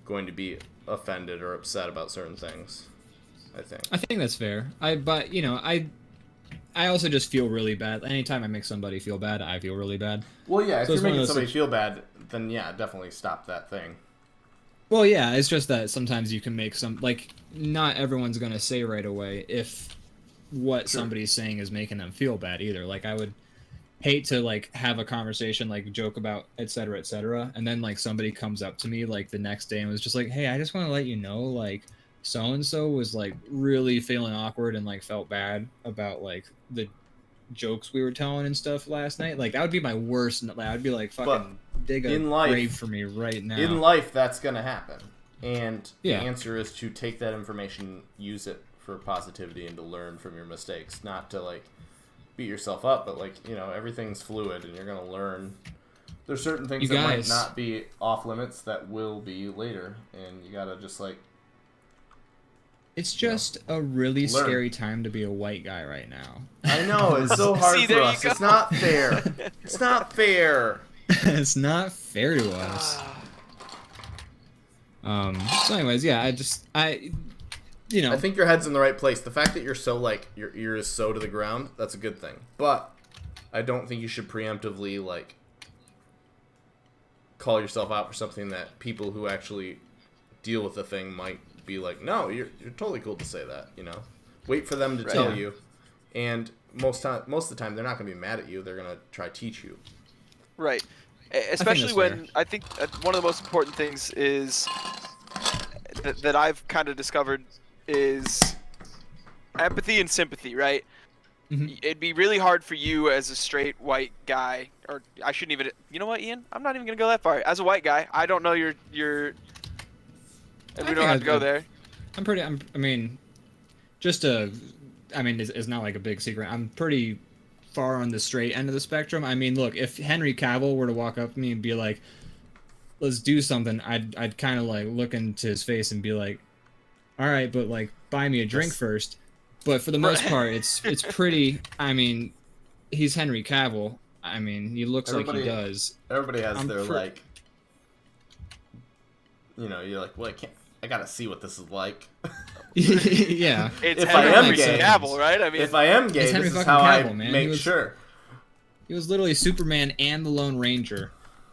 going to be offended or upset about certain things. I think that's fair. But you know, I also just feel really bad anytime I make somebody feel bad. I feel really bad. Well, yeah, if you're making somebody feel bad, then yeah, definitely stop that thing. Well, yeah, it's just that sometimes you can make some, like, not everyone's going to say right away if what somebody's saying is making them feel bad either. Like, I would, hate to like have a conversation, like joke about etc., and then like somebody comes up to me like the next day and was just like, hey, I just want to let you know, like so and so was like really feeling awkward and like felt bad about like the jokes we were telling and stuff last night. Like that would be my worst. I'd be like, fucking dig a grave for me right now. In life, that's gonna happen, and the Yeah. answer is to take that information, use it for positivity, and to learn from your mistakes, not to like beat yourself up, but like, you know, everything's fluid and you're gonna learn. There's certain things that might not be off limits that will be later, and you gotta just like, it's just a really scary time to be a white guy right now. I know, it's so hard for us. It's not fair. It's not fair. It's not fair to us. So anyways, yeah, you know, I think your head's in the right place. The fact that you're so like, your ear is so to the ground, that's a good thing. But I don't think you should preemptively like call yourself out for something that people who actually deal with the thing might be like, no, you're totally cool to say that, you know. Wait for them to tell you, and most of the time they're not going to be mad at you. They're going to try to teach you. Right. Especially when I think one of the most important things is that I've kind of discovered is empathy and sympathy, right? Mm-hmm. It'd be really hard for you as a straight white guy, or I shouldn't even, you know what, Ian? I'm not even going to go that far. As a white guy, I don't know your we don't have to go there. I mean, it's not like a big secret. I'm pretty far on the straight end of the spectrum. I mean, look, if Henry Cavill were to walk up to me and be like, let's do something, I'd kind of like look into his face and be like, all right, but like buy me a drink first. But for the most part, it's pretty, I mean, he's Henry Cavill. I mean, he looks like he does. Everybody has their like, you know, you're like, well, I gotta see what this is like. Yeah. It's if Henry I am gay, Cavill, right? I mean, if I am gay, this is how I make sure. He was literally Superman and the Lone Ranger.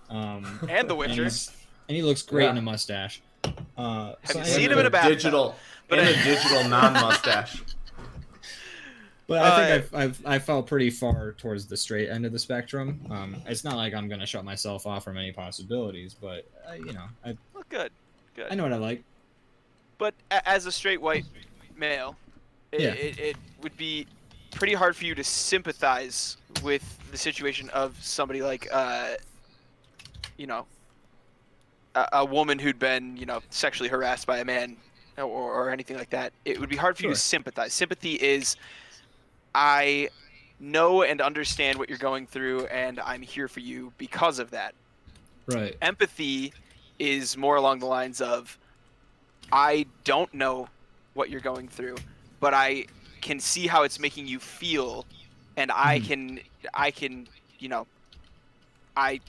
And the Witcher. And he looks great in a mustache. Have you seen him in a bathtub? And a digital non-mustache. But I think I fell pretty far towards the straight end of the spectrum. It's not like I'm gonna shut myself off from any possibilities, but you know, well, good. I know what I like. But as a straight white male, it would be pretty hard for you to sympathize with the situation of somebody like, you know, a woman who'd been, you know, sexually harassed by a man or anything like that. It would be hard for you to sympathize. Sympathy is, I know and understand what you're going through, and I'm here for you because of that. Right. Empathy is more along the lines of, I don't know what you're going through, but I can see how it's making you feel, and I can, you know, I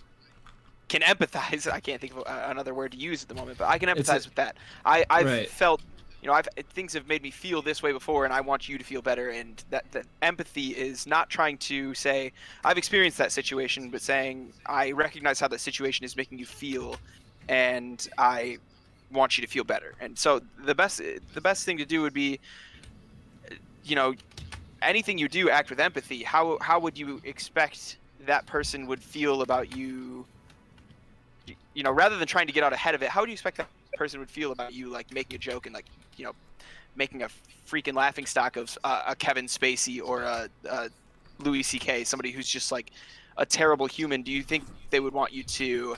can empathize. I can't think of another word to use at the moment, but I can empathize with that. I've felt, you know, things have made me feel this way before, and I want you to feel better. And that empathy is not trying to say, I've experienced that situation, but saying, I recognize how that situation is making you feel, and I want you to feel better. And so the best thing to do would be, you know, anything you do, act with empathy. How would you expect that person would feel about you? You know, rather than trying to get out ahead of it, how would you expect that person would feel about you, like making a joke and like, you know, making a freaking laughing stock of a Kevin Spacey or a Louis C.K., somebody who's just like a terrible human? Do you think they would want you to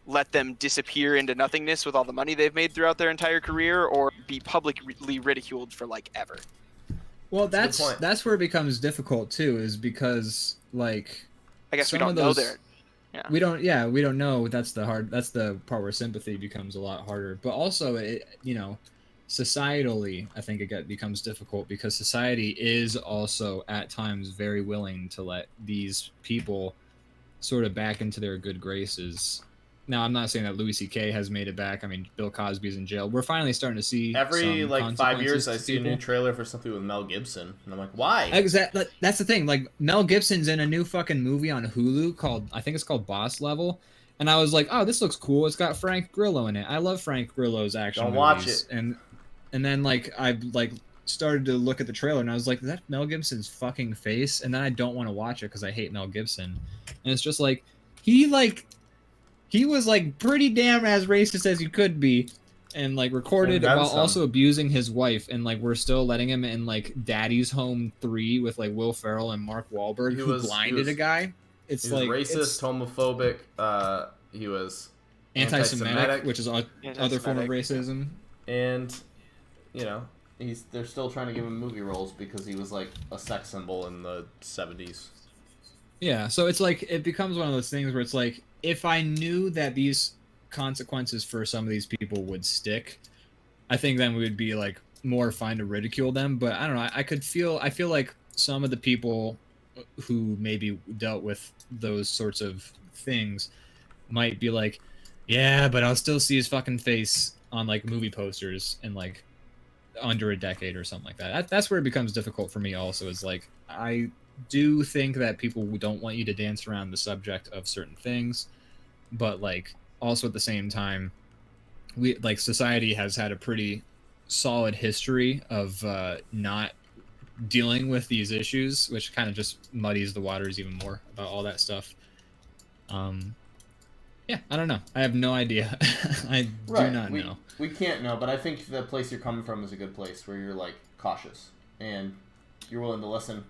let them disappear into nothingness with all the money they've made throughout their entire career, or be publicly ridiculed for like ever? Well, that's where it becomes difficult too, is because like, I guess we don't know there. Yeah. We don't know. That's the part where sympathy becomes a lot harder. But also, you know, societally, I think it becomes difficult because society is also at times very willing to let these people sort of back into their good graces. Now, I'm not saying that Louis C.K. has made it back. I mean, Bill Cosby's in jail. We're finally starting to see every some like 5 years I consequences see a new trailer for something with Mel Gibson, and I'm like, why? Exactly. That's the thing. Like, Mel Gibson's in a new fucking movie on Hulu called, I think it's called Boss Level, and I was like, oh, this looks cool. It's got Frank Grillo in it. I love Frank Grillo's action movies. Don't watch it. And then like I like started to look at the trailer and I was like, is that Mel Gibson's fucking face? And then I don't want to watch it because I hate Mel Gibson. And it's just like he was like pretty damn as racist as you could be, and like recorded while also abusing his wife, and like we're still letting him in like Daddy's Home 3 with like Will Ferrell and Mark Wahlberg, who blinded a guy. It's like racist, homophobic. He was anti-Semitic, which is other form of racism. And you know, they're still trying to give him movie roles because he was like a sex symbol in the 70s. Yeah, so it's like it becomes one of those things where it's like, if I knew that these consequences for some of these people would stick, I think then we would be like more fine to ridicule them. But I don't know. I feel like some of the people who maybe dealt with those sorts of things might be like, yeah, but I'll still see his fucking face on like movie posters in like under a decade or something like that. That's where it becomes difficult for me also, is like, I do think that people don't want you to dance around the subject of certain things, but like also at the same time, we like society has had a pretty solid history of not dealing with these issues, which kind of just muddies the waters even more about all that stuff. Yeah, I don't know. I have no idea. I do not know. We can't know, but I think the place you're coming from is a good place where you're like cautious and you're willing to listen.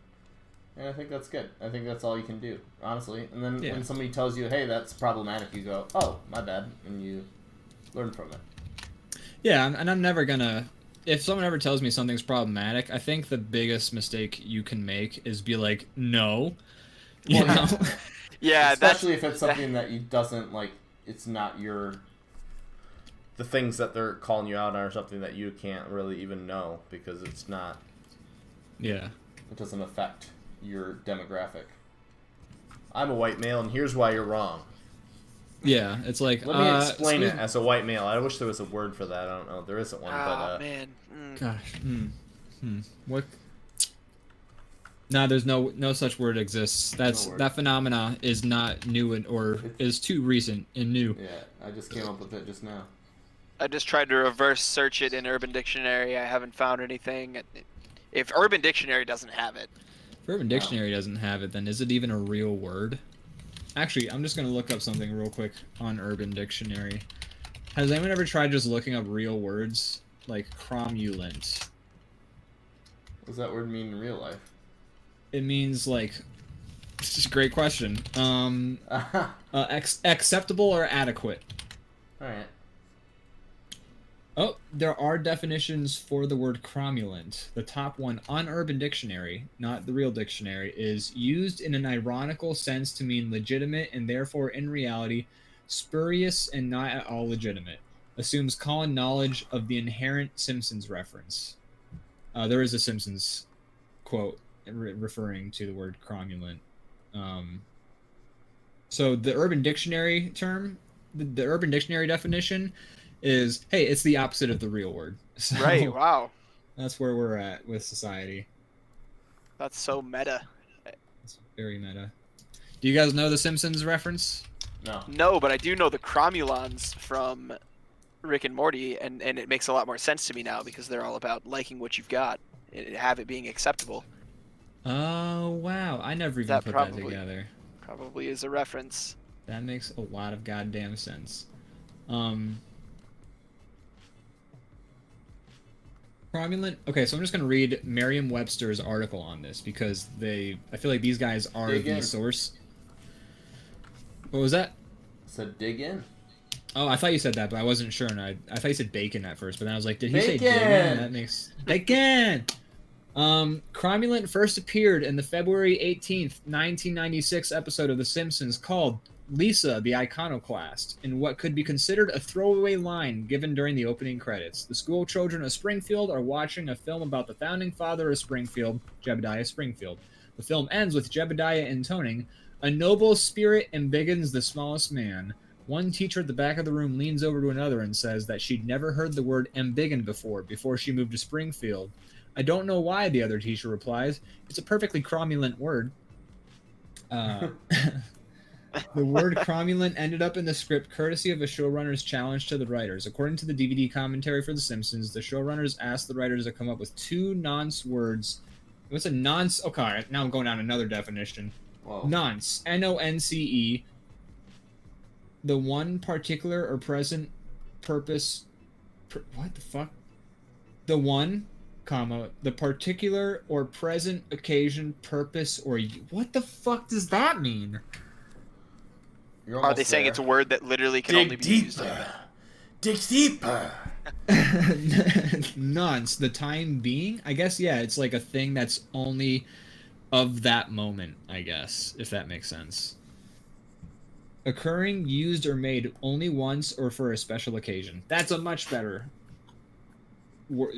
And I think that's good. I think that's all you can do, honestly. And then when somebody tells you, hey, that's problematic, you go, oh, my bad, and you learn from it. Yeah, and I'm never gonna... If someone ever tells me something's problematic, I think the biggest mistake you can make is be like, no. You know? Yeah, especially if it's something that you doesn't, like, it's not your... The things that they're calling you out on are something that you can't really even know because it's not... Yeah. It doesn't affect your demographic. I'm a white male, and here's why you're wrong. Yeah, it's like... Let me explain it as a white male. I wish there was a word for that. I don't know. There isn't one, but... Oh, man. Gosh. What... No, there's no such word exists. That phenomena is not new or is too recent and new. Yeah, I just came up with it just now. I just tried to reverse search it in Urban Dictionary. I haven't found anything. If Urban Dictionary doesn't have it... If Urban Dictionary doesn't have it, then is it even a real word? Actually, I'm just going to look up something real quick on Urban Dictionary. Has anyone ever tried just looking up real words? Like cromulent. What does that word mean in real life? It means like... It's just a great question. Acceptable or adequate? Alright. Oh, there are definitions for the word cromulent. The top one on Urban Dictionary, not the real dictionary, is used in an ironical sense to mean legitimate and therefore in reality spurious and not at all legitimate. Assumes common knowledge of the inherent Simpsons reference. There is a Simpsons quote referring to the word cromulent. So the Urban Dictionary term, the Urban Dictionary definition is, hey, it's the opposite of the real word. So right, wow. That's where we're at with society. That's so meta. It's very meta. Do you guys know the Simpsons reference? No. No, but I do know the cromulons from Rick and Morty, and it makes a lot more sense to me now because they're all about liking what you've got and have it being acceptable. Oh, wow. I never even put that together. Probably is a reference. That makes a lot of goddamn sense. Cromulent. Okay, so I'm just going to read Merriam-Webster's article on this because I feel like these guys are the source. What was that? I said dig in. Oh, I thought you said that, but I wasn't sure, and I thought you said bacon at first, but then I was like, did he say bacon? dig in? That makes... Bacon! Cromulent first appeared in the February 18th, 1996 episode of The Simpsons called Lisa the Iconoclast, in what could be considered a throwaway line given during the opening credits. The school children of Springfield are watching a film about the founding father of Springfield, Jebediah Springfield. The film ends with Jebediah intoning, "A noble spirit embiggens the smallest man." One teacher at the back of the room leans over to another and says that she'd never heard the word embiggen before she moved to Springfield. "I don't know why," the other teacher replies. "It's a perfectly cromulent word." The word cromulent ended up in the script courtesy of a showrunner's challenge to the writers. According to the DVD commentary for The Simpsons, the showrunners asked the writers to come up with 2 nonce words. What's a nonce? Okay, now I'm going down another definition. Whoa. Nonce, Nonce, the one particular or present purpose. What the fuck? The one, comma, the particular or present occasion, purpose, or what the fuck does that mean? Are they saying it's a word that literally can only be used? Dig deeper. Nonce, the time being? I guess, yeah, it's like a thing that's only of that moment, I guess, if that makes sense. Occurring, used, or made only once or for a special occasion. That's a much better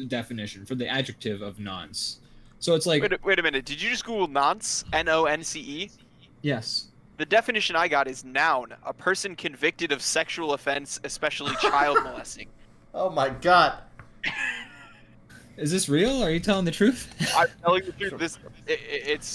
definition for the adjective of nonce. So it's like... Wait a minute. Did you just Google nonce? N-O-N-C-E? Yes. The definition I got is noun. A person convicted of sexual offense, especially child molesting. Oh my god. Is this real? Are you telling the truth? I'm telling the truth. This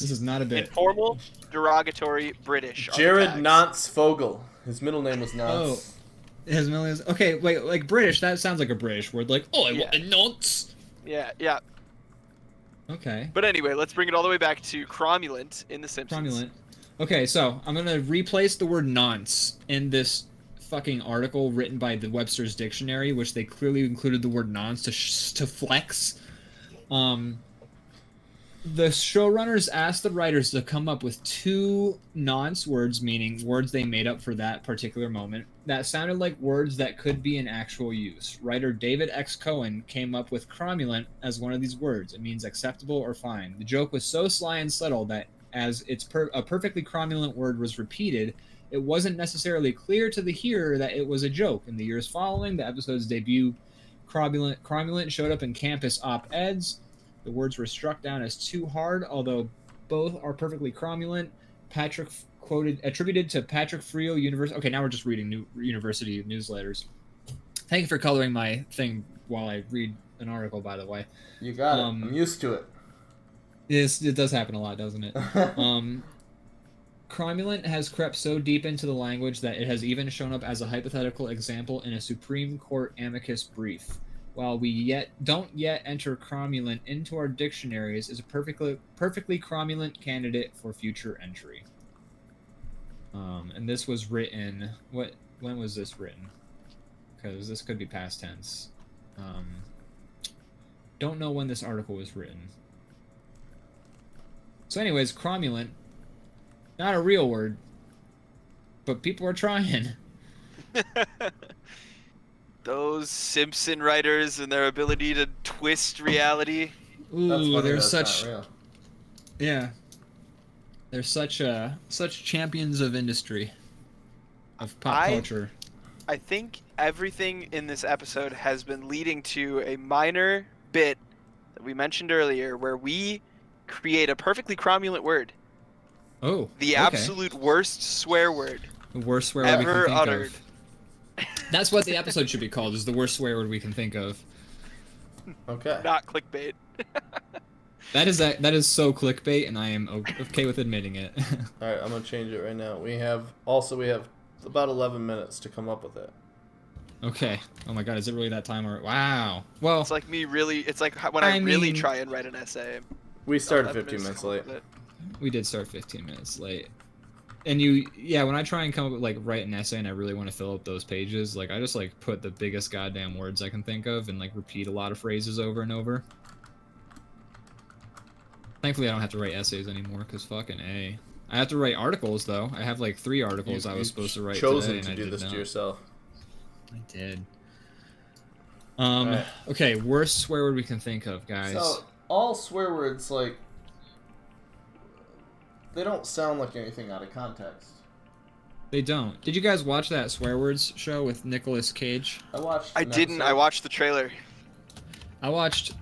is not a bit. Informal, derogatory, British. Jared Nance Fogel. His middle name was Nance. Oh, his middle name is... Okay, wait, like British, that sounds like a British word. Like, oh, I want a nonce. Yeah. Okay. But anyway, let's bring it all the way back to cromulent in The Simpsons. Cromulent. Okay, so I'm going to replace the word nonce in this fucking article written by the Webster's Dictionary, which they clearly included the word nonce to flex. The showrunners asked the writers to come up with 2 nonce words, meaning words they made up for that particular moment, that sounded like words that could be in actual use. Writer David X. Cohen came up with cromulent as one of these words. It means acceptable or fine. The joke was so sly and subtle that as a perfectly cromulent word was repeated, it wasn't necessarily clear to the hearer that it was a joke. In the years following the episode's debut, cromulent showed up in campus op-eds. The words were struck down as too hard, although both are perfectly cromulent. Attributed to Patrick Frio University. Okay, now we're just reading university newsletters. Thank you for coloring my thing while I read an article, by the way. You got it. I'm used to it. Yes, it does happen a lot, doesn't it? Cromulent has crept so deep into the language that it has even shown up as a hypothetical example in a Supreme Court amicus brief. While we don't yet enter cromulent into our dictionaries, is a perfectly cromulent candidate for future entry. And this was written... When was this written? Because this could be past tense. Don't know when this article was written. So anyways, cromulent, not a real word, but people are trying. Those Simpson writers and their ability to twist reality. Ooh, they're such... Yeah. They're such champions of industry, of pop culture. I think everything in this episode has been leading to a minor bit that we mentioned earlier where we create a perfectly cromulent word. Oh, the absolute worst swear word. The worst swear word we can think uttered. of. That's what the episode should be called, is the worst swear word we can think of. Okay. Not clickbait. That is so clickbait, and I am okay with admitting it. Alright, I'm going to change it right now. We have about 11 minutes to come up with it. Okay. Oh my god, is it really that time? Wow. Well, it's like when I really try and write an essay. We started 15 minutes late. We did start 15 minutes late. And when I try and come up with, like, write an essay and I really want to fill up those pages, like, I just, like, put the biggest goddamn words I can think of and, like, repeat a lot of phrases over and over. Thankfully, I don't have to write essays anymore, because fucking A. I have to write articles, though. I have, like, 3 articles I was supposed to write today, and I did not. chosen to do this to yourself. I did. Right. Okay, worst swear word we can think of, guys. So, all swear words, like, they don't sound like anything out of context. They don't. Did you guys watch that swear words show with Nicolas Cage? I didn't. I watched the trailer. I watched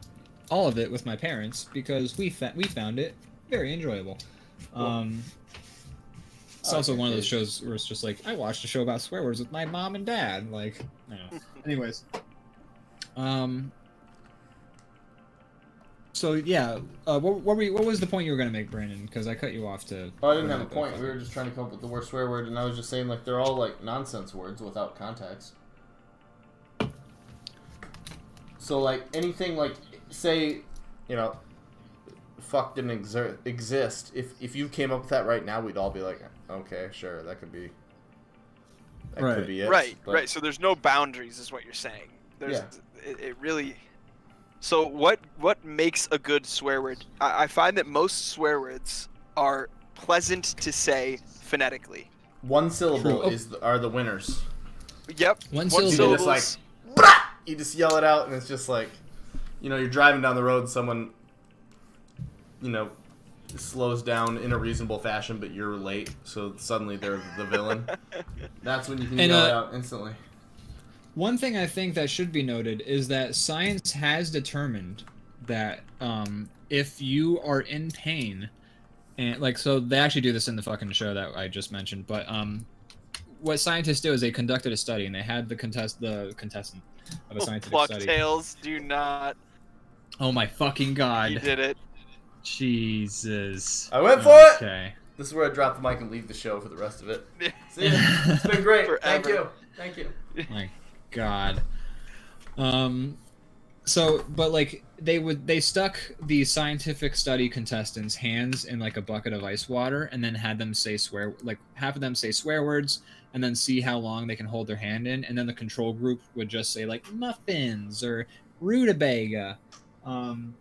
all of it with my parents because we found it very enjoyable. It's also one of those shows where it's just like, I watched a show about swear words with my mom and dad. Like, I don't know. Anyways. So yeah, what was the point you were gonna make, Brandon? Because I cut you off to. Oh, I didn't have a point. We were just trying to come up with the worst swear word, and I was just saying like they're all like nonsense words without context. So like anything like say, you know, fuck didn't exist. If you came up with that right now, we'd all be like, okay, sure, that could be. That could be it. Right, but... right. So there's no boundaries, is what you're saying. There's, it really. So what makes a good swear word? I find that most swear words are pleasant to say phonetically. One syllable are the winners. Yep. One syllable. You just like, Brah! You just yell it out, and it's just like, you know, you're driving down the road, someone, you know, slows down in a reasonable fashion, but you're late, so suddenly they're the villain. That's when you can yell it out instantly. One thing I think that should be noted is that science has determined that if you are in pain, and like, so they actually do this in the fucking show that I just mentioned, but what scientists do is they conducted a study and they had the contestant of a scientific Pluck study. tails, do not. Oh my fucking god! You did it. Jesus. I went for it. Okay. This is where I drop the mic and leave the show for the rest of it. See ya. It's been great. Thank you. Thank you. My god. So, but like they stuck the scientific study contestants' hands in like a bucket of ice water and then had them say half of them say swear words and then see how long they can hold their hand in, and then the control group would just say like muffins or rutabaga, and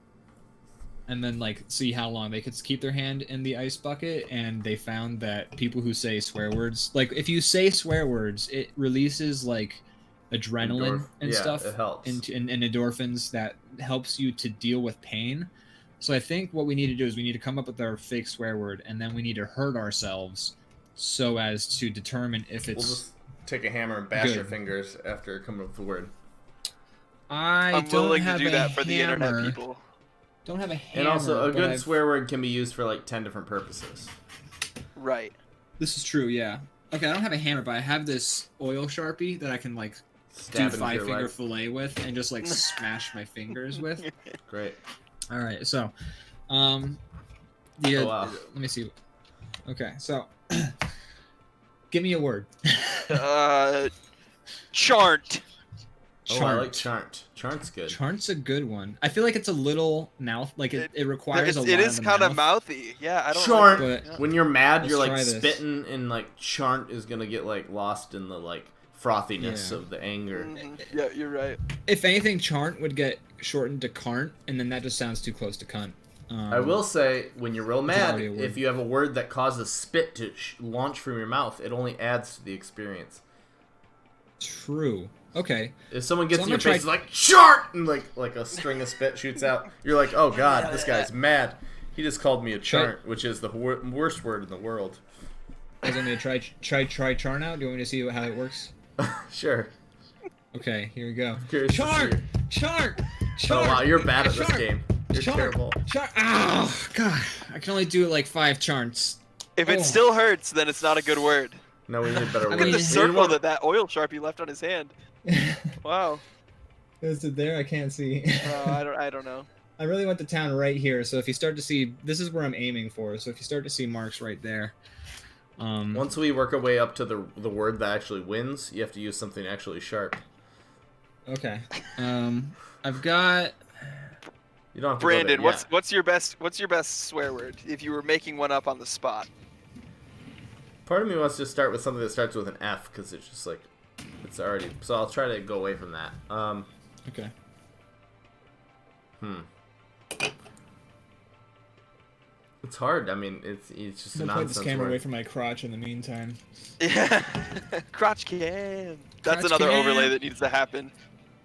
then like see how long they could keep their hand in the ice bucket. And they found that people who say swear words, like if you say swear words, it releases like adrenaline and stuff, it helps. and endorphins that helps you to deal with pain. So I think what we need to do is we need to come up with our fake swear word, and then we need to hurt ourselves so as to determine if it's. We'll just take a hammer and bash good. our fingers after coming up with the word. I'm don't willing have to do a that for the hammer. internet people. Don't have a hammer. And also, a but good swear word can be used for like 10 different purposes. Right. This is true, yeah. Okay, I don't have a hammer, but I have this oil Sharpie that I can like Stab do into your 5-finger life. fillet with and just like smash my fingers with. Great. All right, so, yeah. Oh, wow. Let me see. Okay, so, give me a word. Chart. Oh, I like chart. Chart's good. Chart's a good one. I feel like it's a little mouth, like it requires a lot. It is of kind of mouth. mouthy. Yeah, I don't. Chart. But- Like, When you're mad, you're Let's like try this. spitting, and like chart is gonna get like lost in the like frothiness Yeah. of the anger. Yeah, you're right. If anything, chart would get shortened to carnt, and then that just sounds too close to cunt. I will say, when you're real mad, already a word. if you have a word that causes spit to launch from your mouth, it only adds to the experience. True. Okay. If someone gets So in I'm your gonna face, like chart, and like a string of spit shoots out, you're like, oh god, this guy's mad. He just called me a chart, which is the worst word in the world. I was going to try chart out. Do you want me to see how it works? Sure. Okay, here we go. Curious to Chart! see. Chart! Oh Chart! wow, you're bad at this Chart! game. You're Chart! terrible. Chart! Oh, God. I can only do like 5 charts. If it Oh. still hurts, then it's not a good word. No, we need a better I word. Look at mean, the you circle that oil Sharpie left on his hand. Wow. Is it there? I can't see. I don't know. I really went to town right here, so if you start to see, this is where I'm aiming for. So if you start to see marks right there, Once we work our way up to the word that actually wins, you have to use something actually sharp. okay. I've got. You don't have to Brandon, go there yet. what's your best swear word if you were making one up on the spot? Part of me wants to start with something that starts with an F because it's just like it's already. So I'll try to go away from that. Okay. It's hard. I mean, it's just I'm a gonna point this nonsense camera away word. from my crotch in the meantime. Yeah. Crotch cam. That's Crotch another cam. overlay that needs to happen.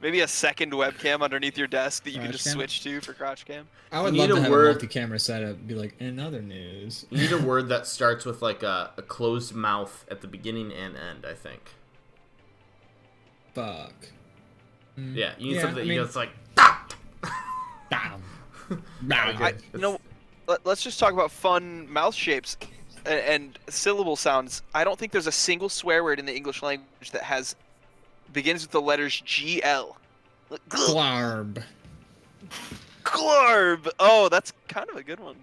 Maybe a second webcam underneath your desk that you can Crotch just cam? switch to for crotch cam. I would You love need to a have word- a multi-camera setup. And be like, in other news. You need a word that starts with like a closed mouth at the beginning and end. I think. Fuck. Yeah, you need Yeah, something I that mean- you know, it's like. Damn. Let's just talk about fun mouth shapes and syllable sounds. I don't think there's a single swear word in the English language that begins with the letters GL. Glarb. Glarb. Oh, that's kind of a good one.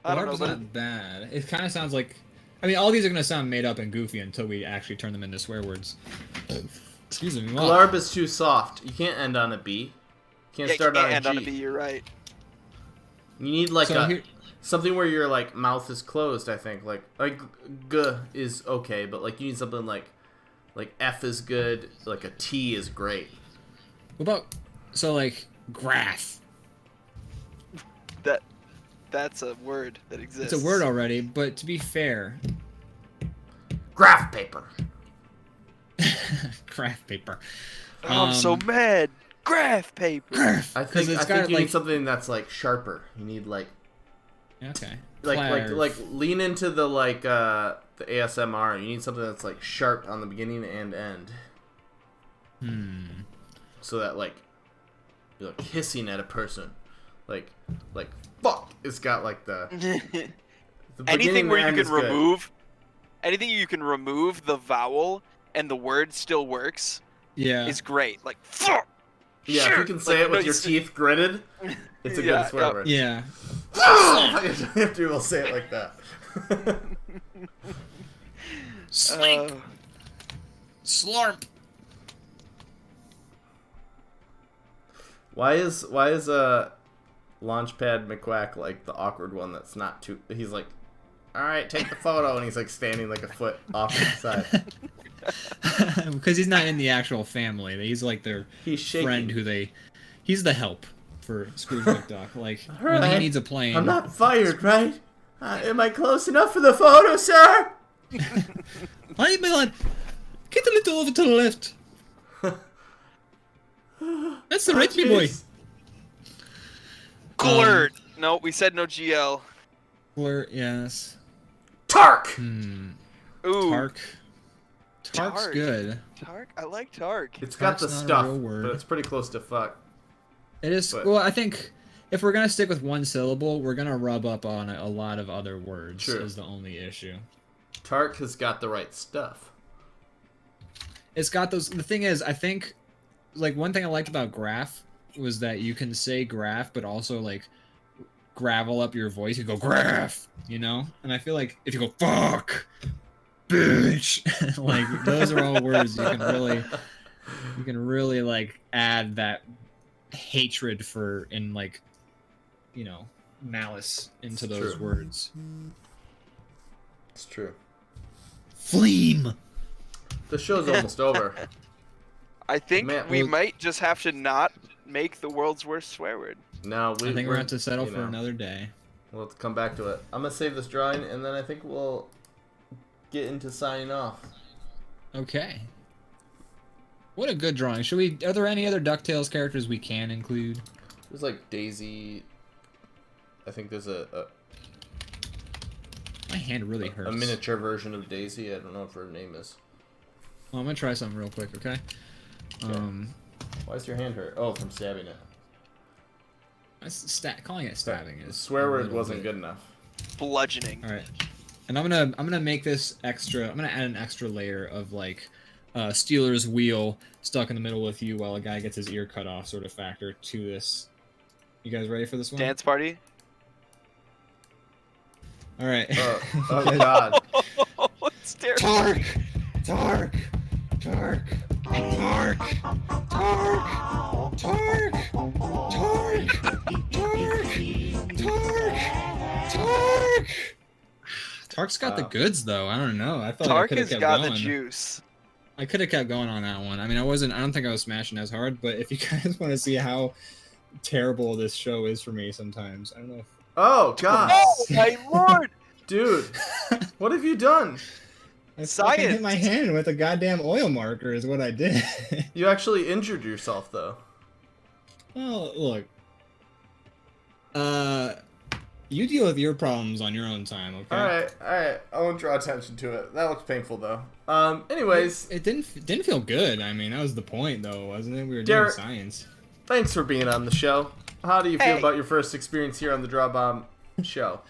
I don't know, Glarb's but not bad. It kind of sounds like. I mean, all these are gonna sound made up and goofy until we actually turn them into swear words. Excuse me. Wow. Glarb is too soft. You can't end on a B. You can't start you on can't a end G. on a B. You're right. You need like So here- something where your like mouth is closed. I think like G is okay, but like you need something like F is good. Like a T is great. What about like graph? That's a word that exists. It's a word already, but to be fair, Graph paper. graph paper. Oh, I'm so mad. Graph paper. Graph. I think it's I think got, you like, need something that's like sharper. You need like Okay. like lean into the the ASMR. You need something that's like sharp on the beginning and end. So that like you're like hissing at a person, like fuck. It's got like the Anything where you and can end is good. remove, anything you can remove the vowel and the word still works Yeah. is great. Like fuck. Yeah, Sure. if you can say it with your say- teeth gritted, it's a Yeah, good swear yeah. word. Yeah. If you will say it like that. Slink. Slurp. Why is Launchpad McQuack like the awkward one that's not too? He's like, all right, take the photo, and he's like standing like a foot off to the side. Because he's not in the actual family. He's like their He's shaking. friend who he's the help for Scrooge McDuck. Like when he Alright. needs a plane. I'm not fired, right? Am I close enough for the photo, sir? Hi, Milan. Get a little over to the left. That's the right, me boy. Jeez. Glurt. No, we said no GL. Blur, yes. Tark. Ooh. Tark. Tark's Tark. good. Tark. I like Tark. It's got the Tark's not a stuff, real word. but it's pretty close to fuck. It is. But- Well, I think if we're gonna stick with one syllable, we're gonna rub up on a lot of other words. True. Is the only issue. Tark has got the right stuff. It's got those. The thing is, I think, like one thing I liked about graph was that you can say graph, but also like gravel up your voice. You go graph, you know. And I feel like if you go fuck, bitch, like those are all words you can really like add that hatred for and like, you know, malice into It's those true. words. It's true. Fleam. The show's almost over. I think Man, we well- might just have to not make the world's worst swear word. No, I think we're we're gonna have to settle you for know, another day. We'll have to come back to it. I'm gonna save this drawing, and then I think we'll get into signing off. Okay. What a good drawing. Should we? Are there any other DuckTales characters we can include? There's like Daisy. I think there's a My hand really hurts. miniature version of Daisy. I don't know if her name is. Oh, I'm gonna try something real quick, okay? Why does your hand hurt? Oh, from stabbing it. Calling it stabbing The is swear a word little wasn't bit- good enough. Bludgeoning. All right, and I'm gonna make this extra. I'm gonna add an extra layer of like Steeler's wheel stuck in the middle with you while a guy gets his ear cut off, sort of factor to this. You guys ready for this one? Dance party. All right. Oh God. It's terrible. Tark! Tark! Tark! Tark! Tark! Tark! Tark! Tark! Tark! Tark's got the Wow. goods though. I don't know. I thought I Tark could have has kept got going. the juice. I could have kept going on that one. I mean, I don't think I was smashing as hard, but if you guys want to see how terrible this show is for me sometimes, I don't know if Oh God, Oh my lord! dude, what have you done? I fucking hit Science. my hand with a goddamn oil marker is what I did. You actually injured yourself though. Well, look. You deal with your problems on your own time, okay? All right. I won't draw attention to it. That looks painful though. Anyways, It didn't feel good. I mean, that was the point, though, wasn't it? We were Derek- doing science. thanks for being on the show. How do you feel Hey. about your first experience here on the DrawBomb show?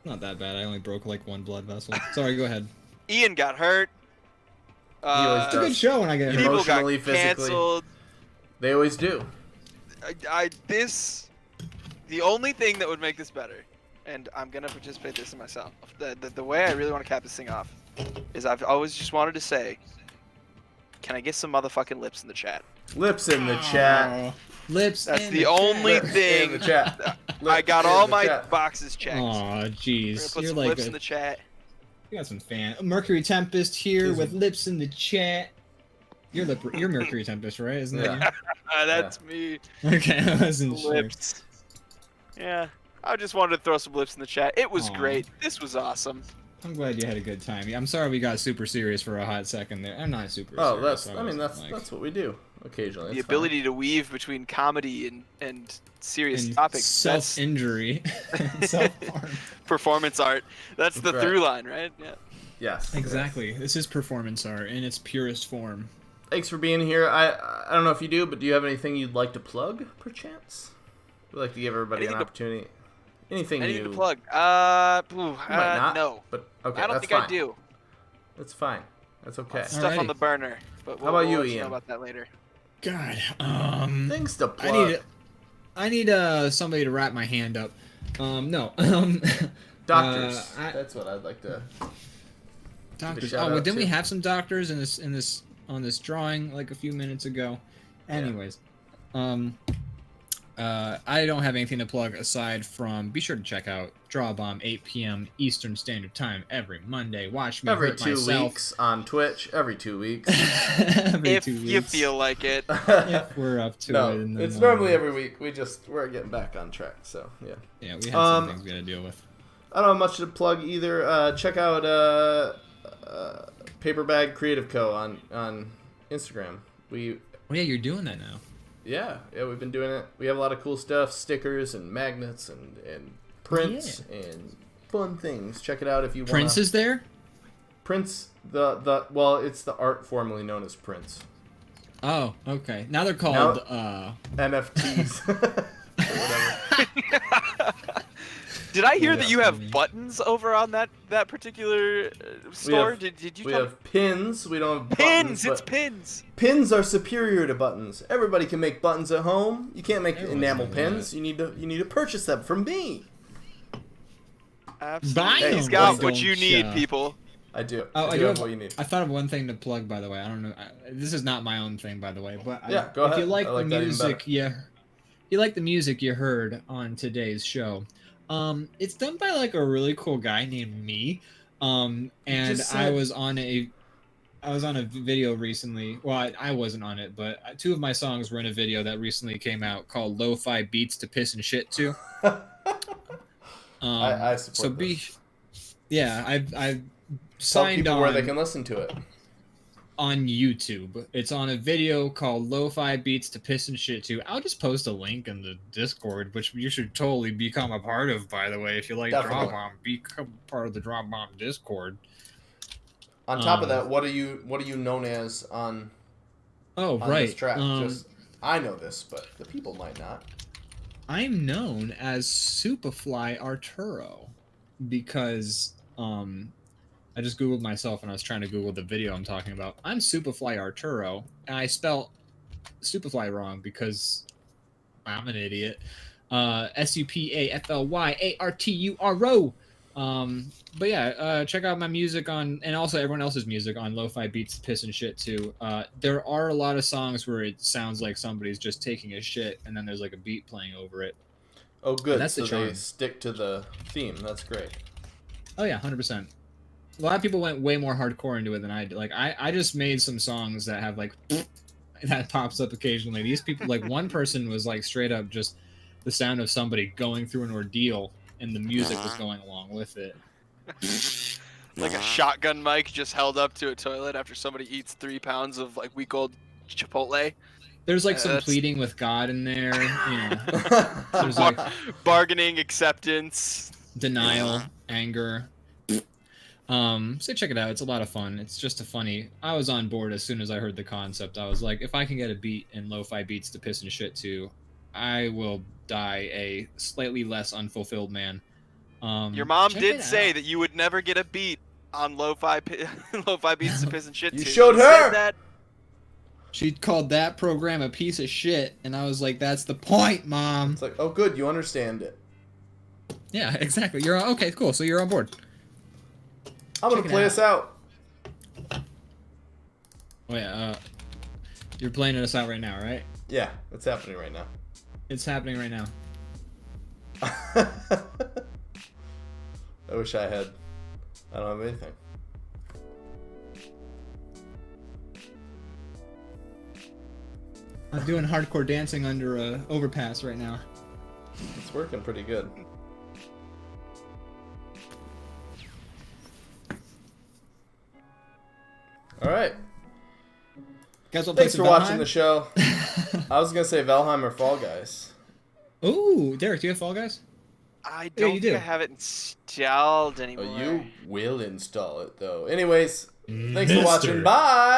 Not that bad. I only broke like one blood vessel. Sorry, go ahead. Ian got hurt. always It's a does. good show when I get hurt. People got Emotionally, physically. canceled. They always do. This The only thing that would make this better, and I'm gonna participate this in myself. The way I really want to cap this thing off is I've always just wanted to say, can I get some motherfucking lips in the chat? Lips in the chat. Lips. That's in the only Lips thing. in the chat. I got Lips all in the my chat. boxes checked. Aw, We're gonna jeez. put You're some like lips in the chat. you got some fan. Mercury Tempest here with lips in the chat. You're Mercury Tempest, right? Isn't that That's me. you? Okay, I wasn't sure. Lips. Yeah, I just wanted to throw some lips in the chat. It was Aw. great. This was awesome. I'm glad you had a good time. I'm sorry we got super serious for a hot second there. I'm not super Oh, serious. that's. I mean, that's what we do occasionally. The It's ability to weave between comedy and serious and topics. That's self-injury. Self-harm. performance art. That's the Right. through line, right? Yeah. fine. Yes. Exactly. This is performance art in its purest form. Thanks for being here. I don't know if you do, but do you have anything you'd like to plug, perchance? We'd like to give everybody Anything an to- opportunity. Anything Anything you to plug? might not. No. But okay, I don't that's think fine. I do. That's fine. That's okay. Stuff Alrighty. on the burner. But How about we'll you, let Ian? know about that later. God. Things to plug. I need somebody to wrap my hand up. No. Doctors. I- That's what I'd like to. Doctors. shout Oh, well, out didn't we to. have some doctors on this drawing like a few minutes ago? Anyways, I don't have anything to plug aside from be sure to check out DrawBomb 8 p.m. Eastern Standard Time every Monday. Watch me Every hurt 2 myself. weeks on Twitch. Every 2 weeks. Every If 2 you weeks. feel like it. If we're up to it. No, in the it's morning. normally every week. We're getting back on track. So yeah. Yeah, we have some things we gotta deal with. I don't have much to plug either. Check out Paper Bag Creative Co. on Instagram. Oh yeah, you're doing that now. Yeah, we've been doing it. We have a lot of cool stuff, stickers and magnets and prints and fun things. Check it out if you want. Prince is there? Prince, well, it's the art formerly known as Prince. Oh, okay. Now they're called NFTs. Or whatever. Did I hear Yeah. that you have buttons over on that particular store? Did you We tell have pins. We don't have pins? buttons. It's but pins. Pins are superior to buttons. Everybody can make buttons at home. You can't make Everyone's enamel doing pins. You need to purchase them from me. Absolutely. Buy He's them, got boy, what you don't need, ya? people. I do. Oh, I do have what you need. I thought of one thing to plug, by the way. I don't know. This is not my own thing, by the way. But Yeah, go if ahead. you like I like the that even music, better. you like the music you heard on today's show. It's done by like a really cool guy named Me. And just said- I was on a video recently. Well, I wasn't on it, but 2 of my songs were in a video that recently came out called "Lo-Fi Beats to Piss and Shit To." I support So this. yeah, I've Tell signed people on where they can listen to it. on YouTube. It's on a video called "Lo-Fi Beats to Piss and Shit To." I'll just post a link in the Discord, which you should totally become a part of, by the way. If you like Definitely. DrawBomb, become part of the DrawBomb Discord. On top of that, what are you known as on Oh, this right. track? Just I know this, but the people might not. I'm known as Superfly Arturo because I just googled myself and I was trying to Google the video I'm talking about. I'm Superfly Arturo, and I spelled Superfly wrong because I'm an idiot. SUPAFLYARTURO. But yeah, check out my music on, and also everyone else's music on Lo-Fi Beats, Piss and Shit too. There are a lot of songs where it sounds like somebody's just taking a shit, and then there's like a beat playing over it. Oh, good. That's the so they charm. stick to the theme. That's great. Oh yeah, 100%. A lot of people went way more hardcore into it than I did. Like I just made some songs that have like that pops up occasionally. These people, like one person was like straight up just the sound of somebody going through an ordeal, and the music was going along with it. Like a shotgun mic just held up to a toilet after somebody eats 3 pounds of like week-old Chipotle. There's like some That's- pleading with God in there, you know. There's like Bargaining, acceptance. denial, anger. So check it out. It's a lot of fun. It's just a funny. I was on board as soon as I heard the concept. I was like, if I can get a beat and Lo-Fi Beats to Piss and Shit to, I will die a slightly less unfulfilled man. Your mom check did it say out. that you would never get a beat on lo-fi beats to piss and shit. You to. showed She said her! that. She called that program a piece of shit, and I was like, "That's the point, Mom." It's like, oh, good, you understand it. Yeah, exactly. You're okay. Cool. So you're on board. I'm gonna Check it play out. us out. Oh yeah. You're playing us out right now, right? Yeah, it's happening right now. It's happening right now. I wish I had. I don't have anything. I'm doing hardcore dancing under a overpass right now. It's working pretty good. All right. Guys, want to play Thanks some for watching Valheim? the show. I was gonna say Valheim or Fall Guys. Ooh, Derek, do you have Fall Guys? I Yeah, don't you think do. I have it installed Oh, anymore. you will install it though. Anyways, thanks for watching. Bye.